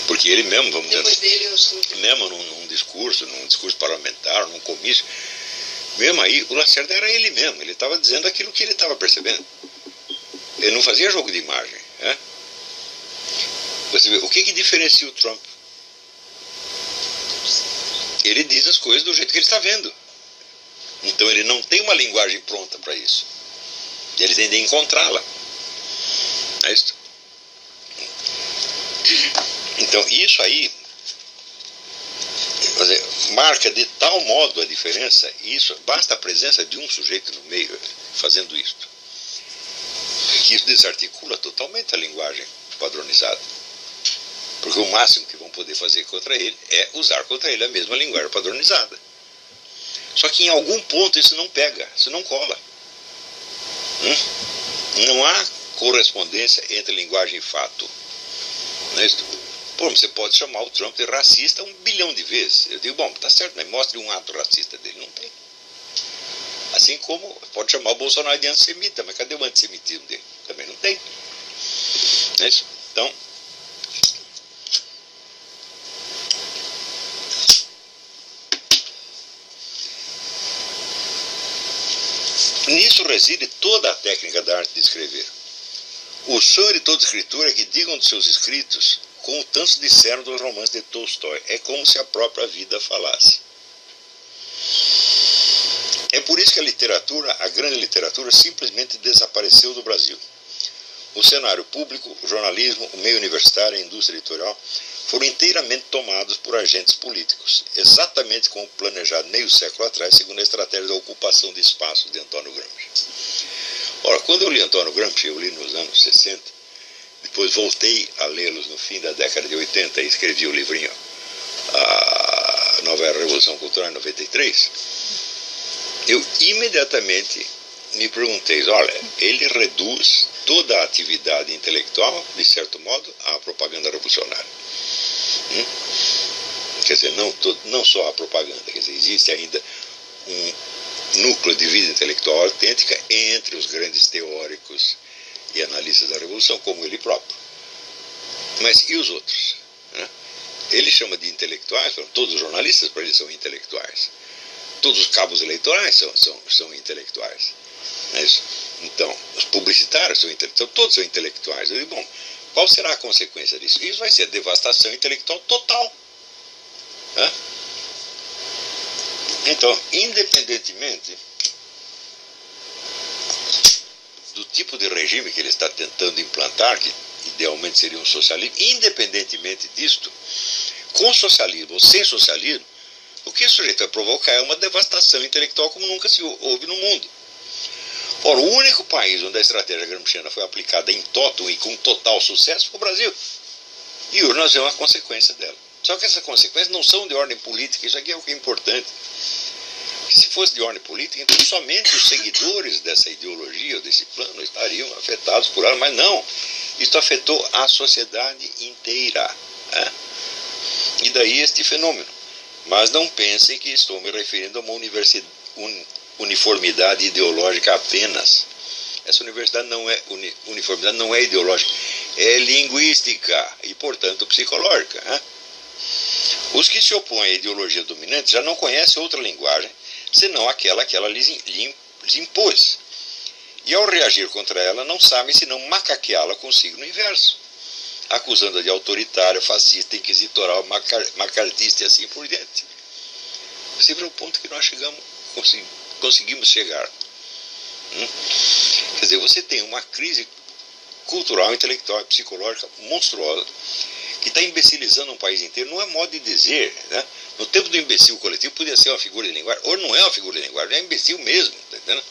Porque ele mesmo, vamos depois dizer, dele, eu acho que... mesmo num discurso parlamentar, num comício, mesmo aí, o Lacerda era ele mesmo, ele estava dizendo aquilo que ele estava percebendo. Ele não fazia jogo de imagem. Você vê, o que diferencia o Trump? Ele diz as coisas do jeito que ele está vendo. Então ele não tem uma linguagem pronta para isso. Ele tem de encontrá-la. É isso. Então isso aí, quer dizer, marca de tal modo a diferença, isso, basta a presença de um sujeito no meio fazendo isto, que isso desarticula totalmente a linguagem padronizada. Porque o máximo que vão poder fazer contra ele é usar contra ele a mesma linguagem padronizada. Só que em algum ponto isso não pega, isso não cola. Não há correspondência entre linguagem e fato. Não é isso? Pô, você pode chamar o Trump de racista 1 bilhão de vezes. Eu digo, bom, tá certo, mas mostre um ato racista dele. Não tem. Assim como pode chamar o Bolsonaro de antissemita, mas cadê o antissemitismo dele? Também não tem. Não é isso? Então, nisso reside toda a técnica da arte de escrever. O sonho de todo escritor é que digam dos seus escritos como tantos disseram dos romances de Tolstói. É como se a própria vida falasse. É por isso que a literatura, a grande literatura, simplesmente desapareceu do Brasil. O cenário público, o jornalismo, o meio universitário, a indústria editorial foram inteiramente tomados por agentes políticos, exatamente como planejado meio século atrás, segundo a estratégia da ocupação de espaços de Antônio Gramsci. Ora, quando eu li Antônio Gramsci, eu li nos anos 60, depois voltei a lê-los no fim da década de 80 e escrevi o livrinho A Nova Revolução Cultural em 93, eu imediatamente me perguntei, olha, ele reduz toda a atividade intelectual, de certo modo, à propaganda revolucionária. Quer dizer, não só a propaganda, quer dizer, existe ainda um núcleo de vida intelectual autêntica entre os grandes teóricos e analistas da Revolução, como ele próprio. Mas e os outros? Ele chama de intelectuais, todos os jornalistas para ele são intelectuais. Todos os cabos eleitorais são intelectuais. É isso? Então, os publicitários são intelectuais, todos são intelectuais. Eu digo, bom, qual será a consequência disso? Isso vai ser devastação intelectual total. Então, independentemente do tipo de regime que ele está tentando implantar, que idealmente seria um socialismo, independentemente disto, com socialismo ou sem socialismo, o que o sujeito vai provocar é uma devastação intelectual como nunca se houve no mundo. Ora, o único país onde a estratégia gramsciana foi aplicada em totum e com total sucesso foi o Brasil. E hoje nós vemos a consequência dela. Só que essas consequências não são de ordem política, isso aqui é o que é importante. Se fosse de ordem política, então somente os seguidores dessa ideologia ou desse plano estariam afetados por ela, mas não. Isso afetou a sociedade inteira. E daí este fenômeno. Mas não pensem que estou me referindo a uma uniformidade ideológica apenas. Essa uniformidade não é ideológica, é linguística e, portanto, psicológica. Os que se opõem à ideologia dominante já não conhecem outra linguagem senão aquela que ela lhes impôs. E ao reagir contra ela, não sabem senão macaqueá-la com o signo inverso, acusando-a de autoritária, fascista, inquisitoral, macartista e assim por diante. Esse é o ponto que nós conseguimos chegar. Quer dizer, você tem uma crise cultural, intelectual e psicológica monstruosa que está imbecilizando um país inteiro. Não é modo de dizer, né? No tempo do imbecil coletivo podia ser uma figura de linguagem, hoje não é uma figura de linguagem, é imbecil mesmo, tá entendendo?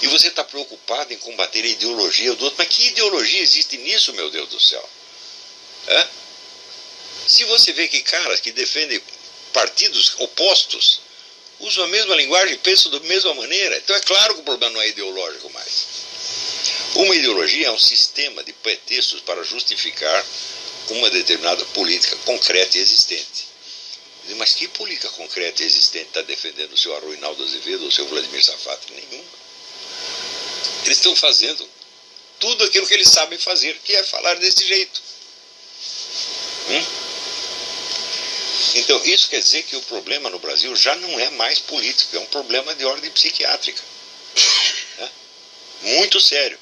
E você está preocupado em combater a ideologia do outro. Mas que ideologia existe nisso, meu Deus do céu? Se você vê que caras que defendem partidos opostos usam a mesma linguagem e pensam da mesma maneira, então é claro que o problema não é ideológico mais. Uma ideologia é um sistema de pretextos para justificar uma determinada política concreta e existente. Mas que política concreta e existente está defendendo o seu Arruinaldo Azevedo ou o seu Vladimir Safat? Nenhuma. Eles estão fazendo tudo aquilo que eles sabem fazer, que é falar desse jeito. Então, isso quer dizer que o problema no Brasil já não é mais político, é um problema de ordem psiquiátrica. Muito sério.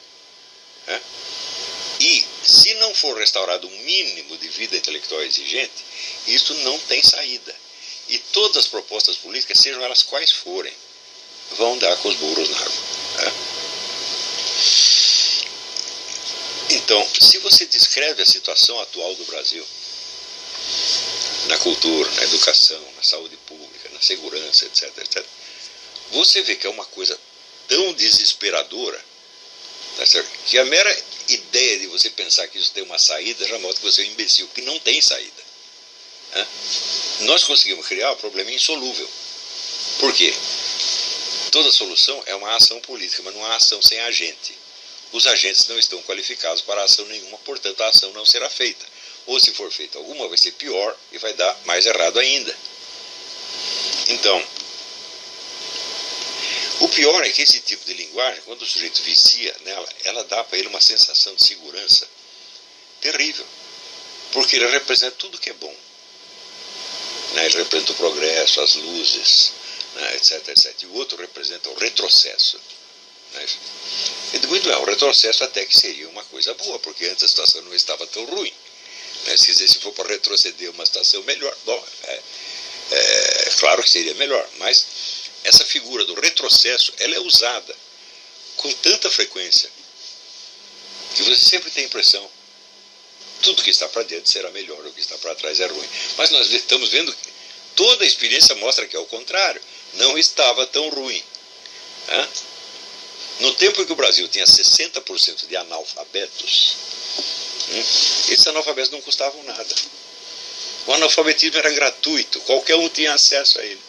E se não for restaurado um mínimo de vida intelectual exigente, isso não tem saída. E todas as propostas políticas, sejam elas quais forem, vão dar com os burros na água. Né? Então, se você descreve a situação atual do Brasil, na cultura, na educação, na saúde pública, na segurança, etc., etc., você vê que é uma coisa tão desesperadora, tá certo? Que a mera ideia de você pensar que isso tem uma saída já mostra que você é um imbecil, que não tem saída. Né? Nós conseguimos criar um problema insolúvel. Por quê? Toda solução é uma ação política, mas não há ação sem agente. Os agentes não estão qualificados para ação nenhuma, portanto a ação não será feita. Ou se for feita alguma, vai ser pior e vai dar mais errado ainda. Então, o pior é que esse tipo de linguagem, quando o sujeito vicia nela, ela dá para ele uma sensação de segurança terrível. Porque ele representa tudo que é bom. Né? Ele representa o progresso, as luzes, né? etc., etc. E o outro representa o retrocesso. Né? E muito bem, o retrocesso até que seria uma coisa boa, porque antes a situação não estava tão ruim. Né? Se for para retroceder uma situação melhor, bom, claro que seria melhor, mas essa figura do retrocesso, ela é usada com tanta frequência que você sempre tem a impressão tudo que está para dentro será melhor, o que está para trás é ruim. Mas nós estamos vendo que toda a experiência mostra que é o contrário, não estava tão ruim. Né? No tempo em que o Brasil tinha 60% de analfabetos, esses analfabetos não custavam nada. O analfabetismo era gratuito, qualquer um tinha acesso a ele.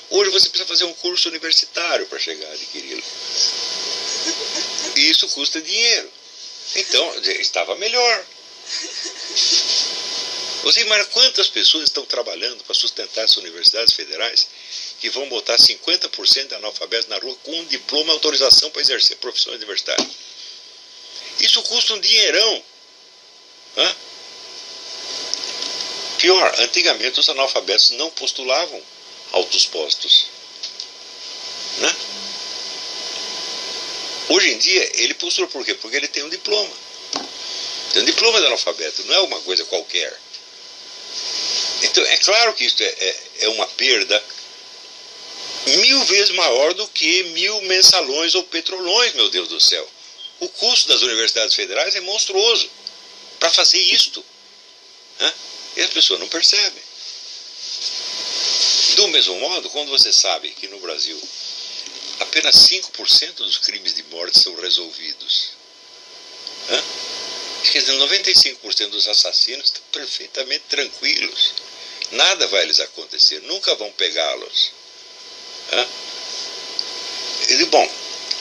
Hoje você precisa fazer um curso universitário para chegar a adquiri-lo. E isso custa dinheiro. Então, estava melhor. Você imagina quantas pessoas estão trabalhando para sustentar as universidades federais que vão botar 50% de analfabetos na rua com um diploma e autorização para exercer profissão universitária. Isso custa um dinheirão. Hã? Pior, antigamente os analfabetos não postulavam altos postos. Né? Hoje em dia ele postula por quê? Porque ele tem um diploma. Tem um diploma de analfabeto, não é uma coisa qualquer. Então é claro que isso é uma perda 1000 vezes maior do que 1000 mensalões ou petrolões, meu Deus do céu. O custo das universidades federais é monstruoso para fazer isto. Né? E as pessoas não percebem. Do mesmo modo, quando você sabe que no Brasil apenas 5% dos crimes de morte são resolvidos, né? Quer dizer, 95% dos assassinos estão perfeitamente tranquilos. Nada vai lhes acontecer, nunca vão pegá-los. Né? E, bom,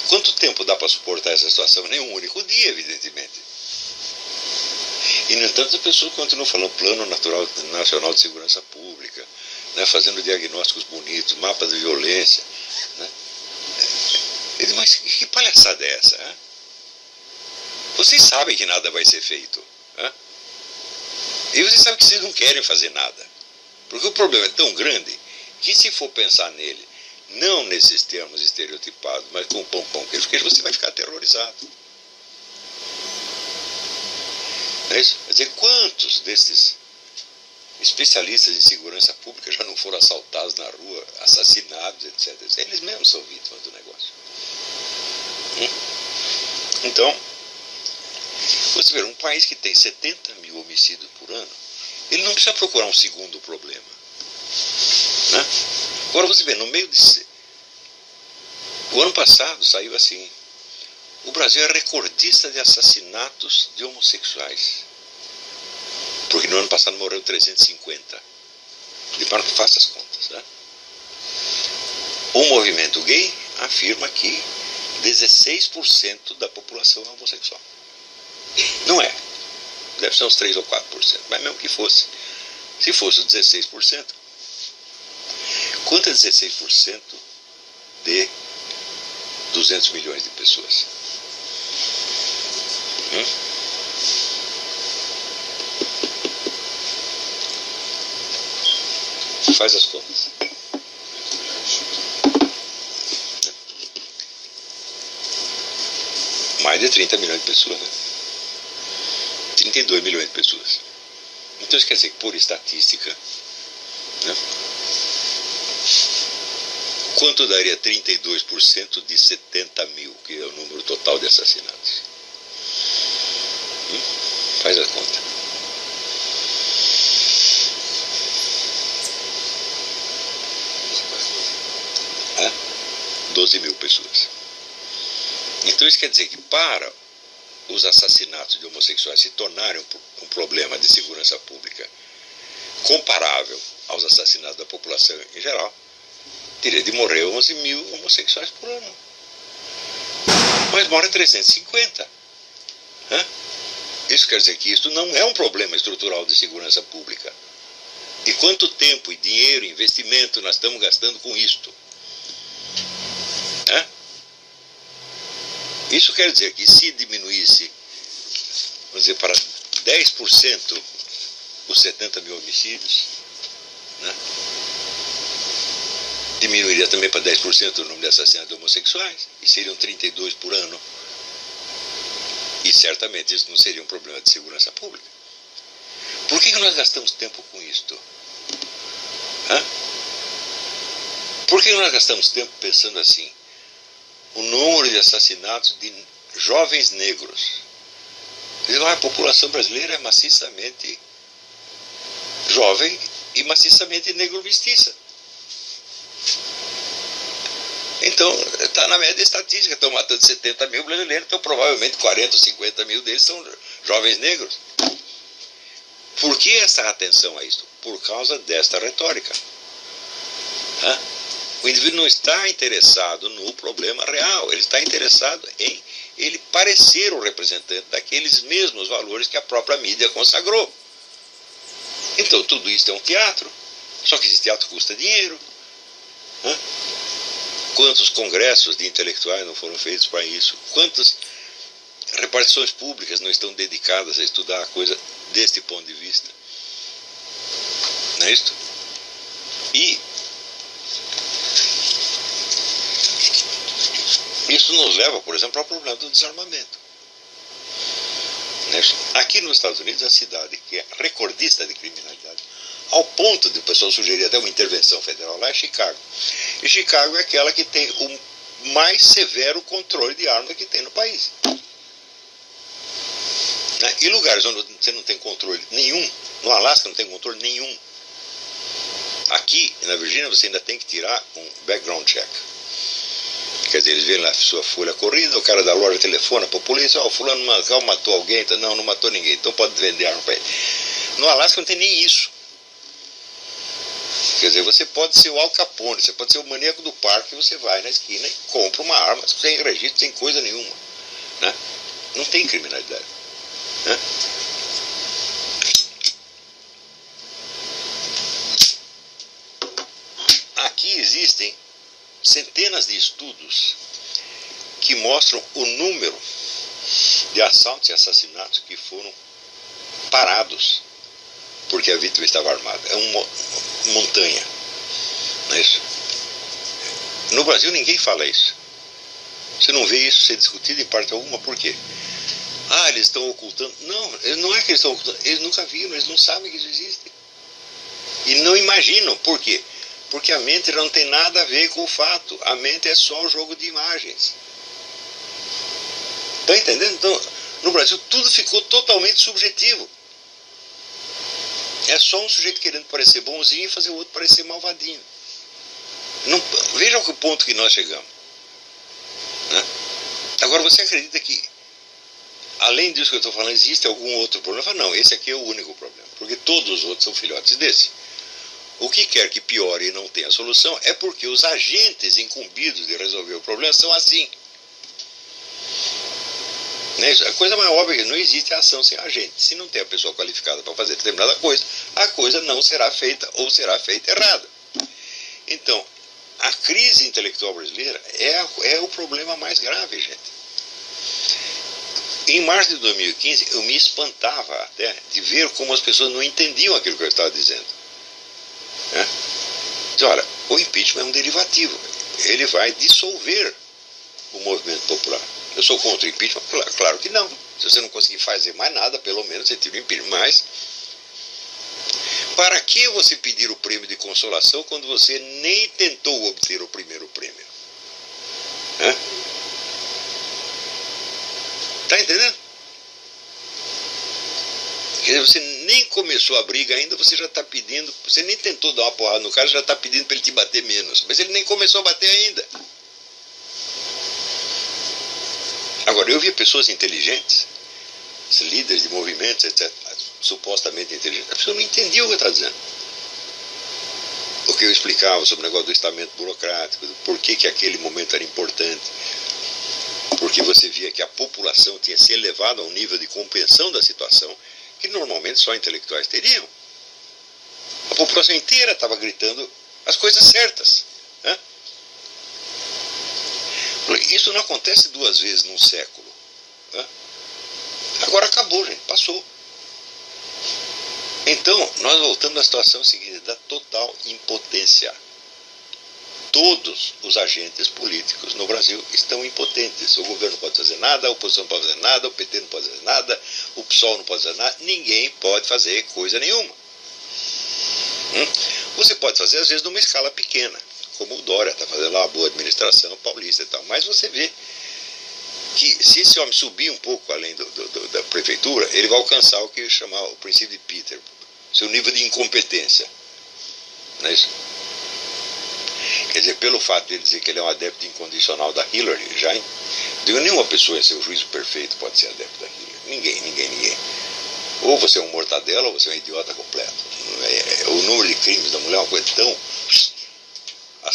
quanto tempo dá para suportar essa situação? Nem um único dia, evidentemente. E, no entanto, as pessoas continuam falando Plano Nacional de Segurança Pública, né, fazendo diagnósticos bonitos, mapas de violência. Né? Mas que palhaçada é essa? Hein? Vocês sabem que nada vai ser feito. Hein? E vocês sabem que vocês não querem fazer nada. Porque o problema é tão grande que, se for pensar nele, não nesses termos estereotipados, mas com pão queijo, você vai ficar aterrorizado. Não é isso? Quer dizer, quantos desses especialistas em segurança pública já não foram assaltados na rua, assassinados, etc. Eles mesmos são vítimas do negócio. Então, você vê, um país que tem 70 mil homicídios por ano, ele não precisa procurar um segundo problema. Né? Agora você vê, no meio de... O ano passado saiu assim: o Brasil é recordista de assassinatos de homossexuais. Porque no ano passado morreu 350. Depois faça as contas. Né? O movimento gay afirma que 16% da população é homossexual. Não é. Deve ser uns 3 ou 4%. Mas mesmo que fosse. Se fosse 16%, quanto é 16% de 200 milhões de pessoas? Faz as contas. Mais de 30 milhões de pessoas, né? 32 milhões de pessoas. Então isso quer dizer que, por estatística, né, quanto daria 32% de 70 mil, que é o número total de assassinatos? Faz a conta. É? 12 mil pessoas. Então isso quer dizer que para os assassinatos de homossexuais se tornarem um problema de segurança pública comparável aos assassinatos da população em geral, teria de morrer 11 mil homossexuais por ano. Mas morre 350. Isso quer dizer que isso não é um problema estrutural de segurança pública. E quanto tempo e dinheiro, investimento nós estamos gastando com isto? Isso quer dizer que se diminuísse, vamos dizer, para 10% os 70 mil homicídios, né, diminuiria também para 10% o número de assassinatos de homossexuais, e seriam 32 por ano. E certamente isso não seria um problema de segurança pública. Por que nós gastamos tempo com isto? Por que nós gastamos tempo pensando assim? O número de assassinatos de jovens negros. A população brasileira é maciçamente jovem e maciçamente negro-mestiça. Então, está na média estatística, estão matando 70 mil brasileiros, então provavelmente 40 ou 50 mil deles são jovens negros. Por que essa atenção a isso? Por causa desta retórica. O indivíduo não está interessado no problema real, ele está interessado em ele parecer o representante daqueles mesmos valores que a própria mídia consagrou. Então tudo isso é um teatro, só que esse teatro custa dinheiro. Quantos congressos de intelectuais não foram feitos para isso? Quantas repartições públicas não estão dedicadas a estudar a coisa deste ponto de vista? Não é isto? E isso nos leva, por exemplo, ao problema do desarmamento. Aqui nos Estados Unidos, a cidade que é recordista de criminalidade, ao ponto de o pessoal sugerir até uma intervenção federal lá, é Chicago. E Chicago é aquela que tem o mais severo controle de armas que tem no país. E lugares onde você não tem controle nenhum, no Alasca não tem controle nenhum. Aqui, na Virgínia, você ainda tem que tirar um background check. Quer dizer, eles veem lá a sua folha corrida, o cara da loja telefona para a polícia, o fulano matou alguém, então, não matou ninguém, então pode vender arma para ele. No Alasca não tem nem isso. Quer dizer, você pode ser o Al Capone, você pode ser o maníaco do parque, você vai na esquina e compra uma arma sem registro, sem coisa nenhuma. Não tem criminalidade. Aqui existem centenas de estudos que mostram o número de assaltos e assassinatos que foram parados porque a vítima estava armada. É uma montanha, não é isso? No Brasil ninguém fala isso. Você não vê isso ser discutido em parte alguma. Por quê? Eles estão ocultando. Não é que eles estão ocultando, eles nunca viram, eles não sabem que isso existe. E não imaginam. Por quê? Porque a mente não tem nada a ver com o fato. A mente é só um jogo de imagens. Está entendendo? Então, no Brasil tudo ficou totalmente subjetivo. É só um sujeito querendo parecer bonzinho e fazer o outro parecer malvadinho. Vejam que ponto que nós chegamos. Agora, você acredita que, além disso que eu estou falando, existe algum outro problema? Não, esse aqui é o único problema. Porque todos os outros são filhotes desse. O que quer que piore e não tenha solução é porque os agentes incumbidos de resolver o problema são assim. A coisa mais óbvia é que não existe ação sem agente. Se não tem a pessoa qualificada para fazer determinada coisa, a coisa não será feita ou será feita errada. Então, a crise intelectual brasileira é o problema mais grave, gente. Em março de 2015, eu me espantava até de ver como as pessoas não entendiam aquilo que eu estava dizendo. Olha, o impeachment é um derivativo. Ele vai dissolver o movimento popular. Eu sou contra o impeachment? Claro que não. Se você não conseguir fazer mais nada, pelo menos você tira o impeachment. Mas, para que você pedir o prêmio de consolação quando você nem tentou obter o primeiro prêmio? Tá entendendo? Quer dizer, você nem começou a briga ainda, você já está pedindo, você nem tentou dar uma porrada no cara, já está pedindo para ele te bater menos. Mas ele nem começou a bater ainda. Agora, eu vi pessoas inteligentes, líderes de movimentos, etc., supostamente inteligentes. A pessoa não entendia o que eu estava dizendo. O que eu explicava sobre o negócio do estamento burocrático, por que aquele momento era importante. Porque você via que a população tinha se elevado a um nível de compreensão da situação que normalmente só intelectuais teriam. A população inteira estava gritando as coisas certas. Isso não acontece 2 vezes num século. Agora acabou, gente, passou. Então, nós voltamos à situação seguinte, da total impotência. Todos os agentes políticos no Brasil estão impotentes. O governo não pode fazer nada, a oposição não pode fazer nada, o PT não pode fazer nada, o PSOL não pode fazer nada, ninguém pode fazer coisa nenhuma. Você pode fazer, às vezes, numa escala pequena, como o Dória está fazendo lá, a boa administração paulista e tal. Mas você vê que se esse homem subir um pouco além da prefeitura, ele vai alcançar o que chama o princípio de Peter, seu nível de incompetência. Não é isso? Quer dizer, pelo fato de ele dizer que ele é um adepto incondicional da Hillary, nenhuma pessoa em seu juízo perfeito pode ser adepto da Hillary. Ninguém. Ou você é um mortadela ou você é um idiota completo. O número de crimes da mulher é uma coisa tão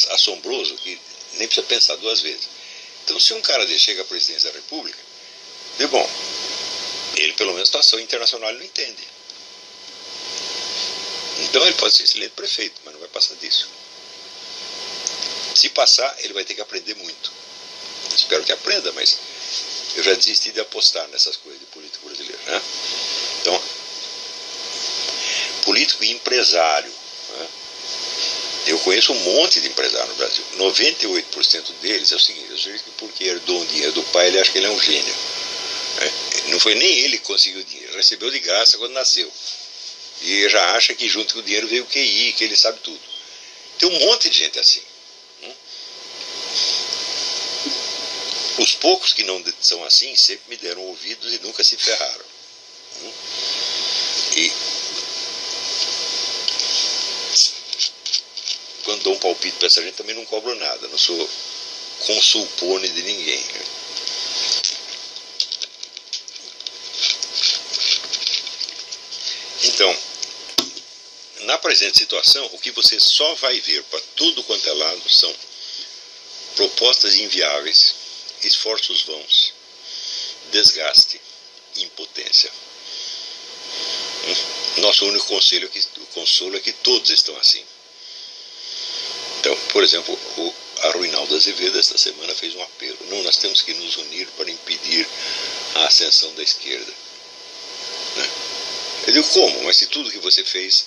assombroso que nem precisa pensar 2 vezes. Então, se um cara desse chega à presidência da República, bom, ele pelo menos a situação internacional ele não entende. Então ele pode ser excelente prefeito, mas não vai passar disso. Se passar, ele vai ter que aprender muito. Espero que aprenda, mas eu já desisti de apostar nessas coisas de político brasileiro. Então, político e empresário. Eu conheço um monte de empresários no Brasil. 98% deles é o seguinte: porque herdou o dinheiro do pai, ele acha que ele é um gênio. Não foi nem ele que conseguiu o dinheiro, recebeu de graça quando nasceu. E já acha que junto com o dinheiro veio o QI, que ele sabe tudo. Tem um monte de gente assim. Os poucos que não são assim sempre me deram ouvidos e nunca se ferraram. E quando dou um palpite para essa gente também não cobro nada, não sou consulpone de ninguém. Então, na presente situação, o que você só vai ver para tudo quanto é lado são propostas inviáveis, esforços vãos, desgaste, impotência. Nosso único consolo é que todos estão assim. Então, por exemplo, o Arruinaldo Azevedo esta semana fez um apelo: não, nós temos que nos unir para impedir a ascensão da esquerda. Eu digo, como? Mas se tudo que você fez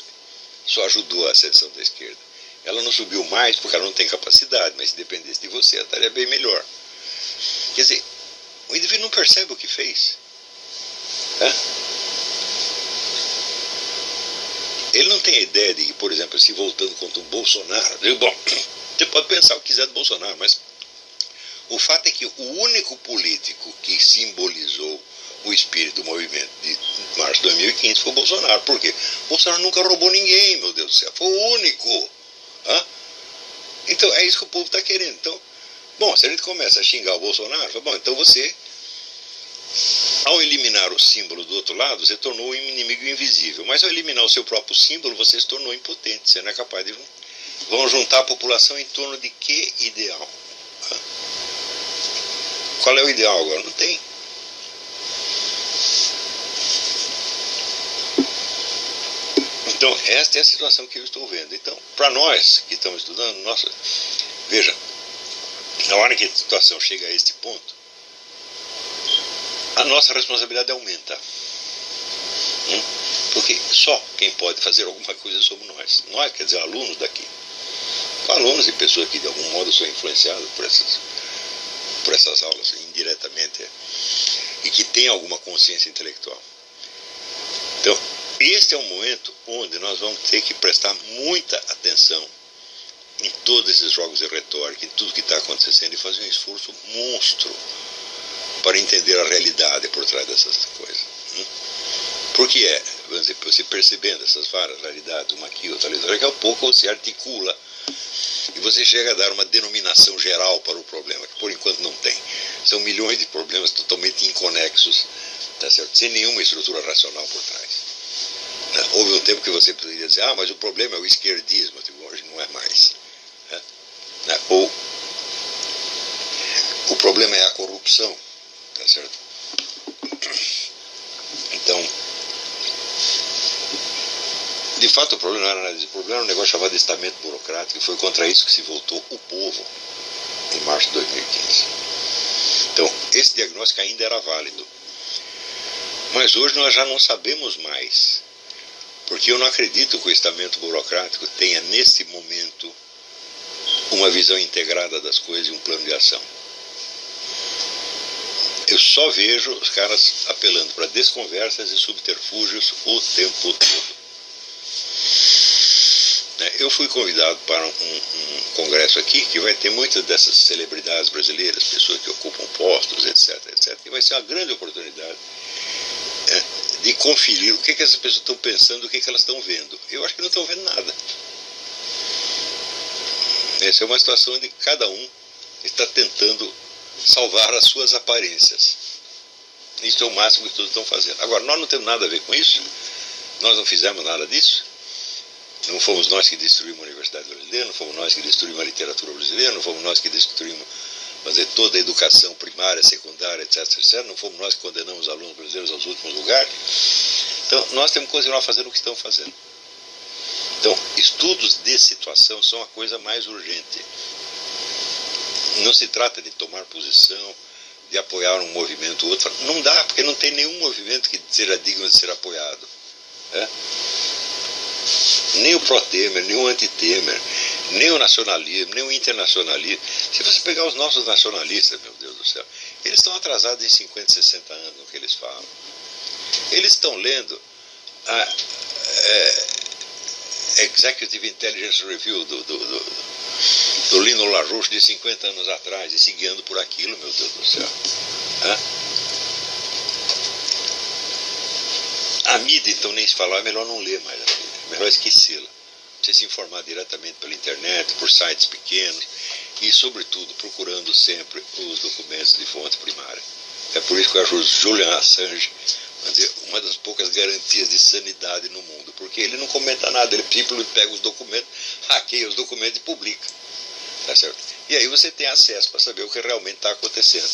só ajudou a ascensão da esquerda. Ela não subiu mais porque ela não tem capacidade, mas se dependesse de você, ela estaria bem melhor. Quer dizer, o indivíduo não percebe o que fez. Ele não tem a ideia de que, por exemplo, se voltando contra o Bolsonaro, bom, você pode pensar o que quiser do Bolsonaro, mas o fato é que o único político que simbolizou o espírito do movimento de março de 2015 foi o Bolsonaro. Por quê? O Bolsonaro nunca roubou ninguém, meu Deus do céu. Foi o único. Então, é isso que o povo está querendo. Então, bom, se a gente começa a xingar o Bolsonaro, bom, então você, ao eliminar o símbolo do outro lado, você tornou um inimigo invisível. Mas ao eliminar o seu próprio símbolo, você se tornou impotente. Você não é capaz de... Vão juntar a população em torno de que ideal? Qual é o ideal agora? Não tem. Então, esta é a situação que eu estou vendo. Então, para nós que estamos estudando, veja, na hora que a situação chega a este ponto, a nossa responsabilidade aumenta. Porque só quem pode fazer alguma coisa somos nós. Nós, quer dizer, alunos daqui. Alunos e pessoas que de algum modo são influenciados por essas aulas. indiretamente, e que tem alguma consciência intelectual. Então, este é um momento onde nós vamos ter que prestar muita atenção em todos esses jogos de retórica, em tudo que está acontecendo, e fazer um esforço monstro para entender a realidade por trás dessas coisas. Porque vamos dizer, você percebendo essas várias realidades, uma aqui, outra ali, daqui a pouco você articula e você chega a dar uma denominação geral para o problema, que por enquanto não tem. São milhões de problemas totalmente inconexos, tá certo? Sem nenhuma estrutura racional por trás. Houve um tempo que você poderia dizer, mas o problema é o esquerdismo, hoje não é mais. Ou o problema é a corrupção, tá certo? Então, de fato, o problema não era nada disso. O problema era um negócio chamado estamento burocrático, e foi contra isso que se voltou o povo em março de 2015. Então, esse diagnóstico ainda era válido. Mas hoje nós já não sabemos mais, porque eu não acredito que o estamento burocrático tenha, nesse momento, uma visão integrada das coisas e um plano de ação. Eu só vejo os caras apelando para desconversas e subterfúgios o tempo todo. Eu fui convidado para um congresso aqui, que vai ter muitas dessas celebridades brasileiras, pessoas que ocupam postos, etc, etc. E vai ser uma grande oportunidade de conferir o que essas pessoas estão pensando, o que elas estão vendo. Eu acho que não estão vendo nada. Essa é uma situação onde cada um está tentando salvar as suas aparências. Isso é o máximo que todos estão fazendo. Agora, nós não temos nada a ver com isso. Nós não fizemos nada disso. Não fomos nós que destruímos a Universidade Brasileira, não fomos nós que destruímos a literatura brasileira, não fomos nós que destruímos toda a educação primária, secundária, etc, etc. Não fomos nós que condenamos os alunos brasileiros aos últimos lugares. Então, nós temos que continuar fazendo o que estamos fazendo. Então, estudos de situação são a coisa mais urgente. Não se trata de tomar posição, de apoiar um movimento ou outro. Não dá, porque não tem nenhum movimento que seja digno de ser apoiado. Nem o pró-Temer, nem o anti-Temer, nem o nacionalismo, nem o internacionalismo. Se você pegar os nossos nacionalistas, meu Deus do céu, eles estão atrasados em 50, 60 anos no que eles falam. Eles estão lendo a Executive Intelligence Review do Lino LaRouche de 50 anos atrás e se guiando por aquilo, meu Deus do céu. A mídia, então, nem se falar, é melhor não ler mais a mídia, é melhor esquecê-la. Você se informar diretamente pela internet, por sites pequenos e, sobretudo, procurando sempre os documentos de fonte primária. É por isso que eu acho o Julian Assange uma das poucas garantias de sanidade no mundo, porque ele não comenta nada, ele simplesmente pega os documentos, hackeia os documentos e publica. Tá certo? E aí você tem acesso para saber o que realmente está acontecendo.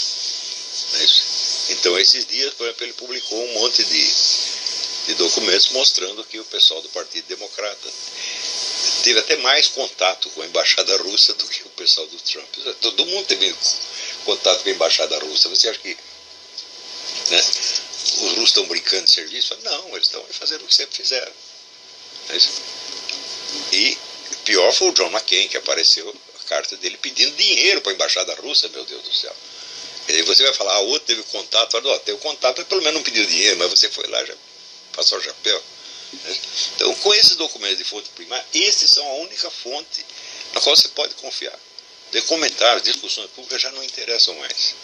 Não é isso? Então, esses dias, por exemplo, ele publicou um monte de documentos mostrando que o pessoal do Partido Democrata teve até mais contato com a embaixada russa do que o pessoal do Trump. Todo mundo teve contato com a embaixada russa. Você acha que os russos estão brincando de serviço? Não, eles estão fazendo o que sempre fizeram. Não é isso? E pior foi o John McCain, que apareceu a carta dele pedindo dinheiro para a embaixada russa, meu Deus do céu. E aí você vai falar, o outro teve contato, teve contato, pelo menos não pediu dinheiro, mas você foi lá, já passou o chapéu. Então, com esses documentos de fonte primária, esses são a única fonte na qual você pode confiar. De comentários, discussões públicas já não interessam mais.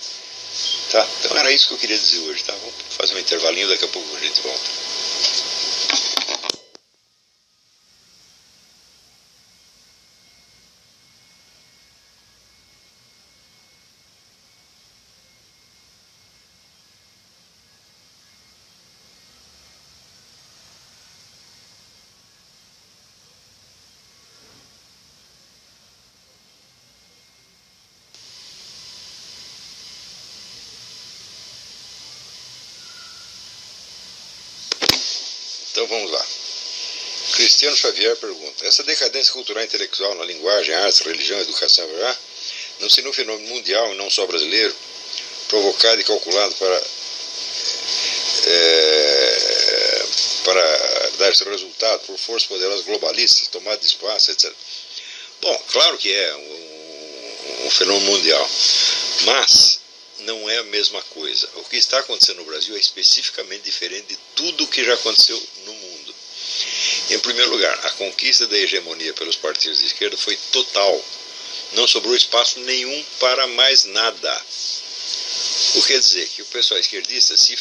Tá? Então era isso que eu queria dizer hoje. Tá? Vamos fazer um intervalinho, daqui a pouco a gente volta. Então vamos lá. Cristiano Xavier pergunta: essa decadência cultural e intelectual na linguagem, artes, religião, educação, não seria um fenômeno mundial e não só brasileiro, provocado e calculado para dar esse resultado por forças poderosas globalistas, tomada de espaço, etc. Bom, claro que é um fenômeno mundial, mas não é a mesma coisa. O que está acontecendo no Brasil é especificamente diferente de tudo o que já aconteceu no mundo. Em primeiro lugar, a conquista da hegemonia pelos partidos de esquerda foi total. Não sobrou espaço nenhum para mais nada. O que quer dizer que o pessoal esquerdista se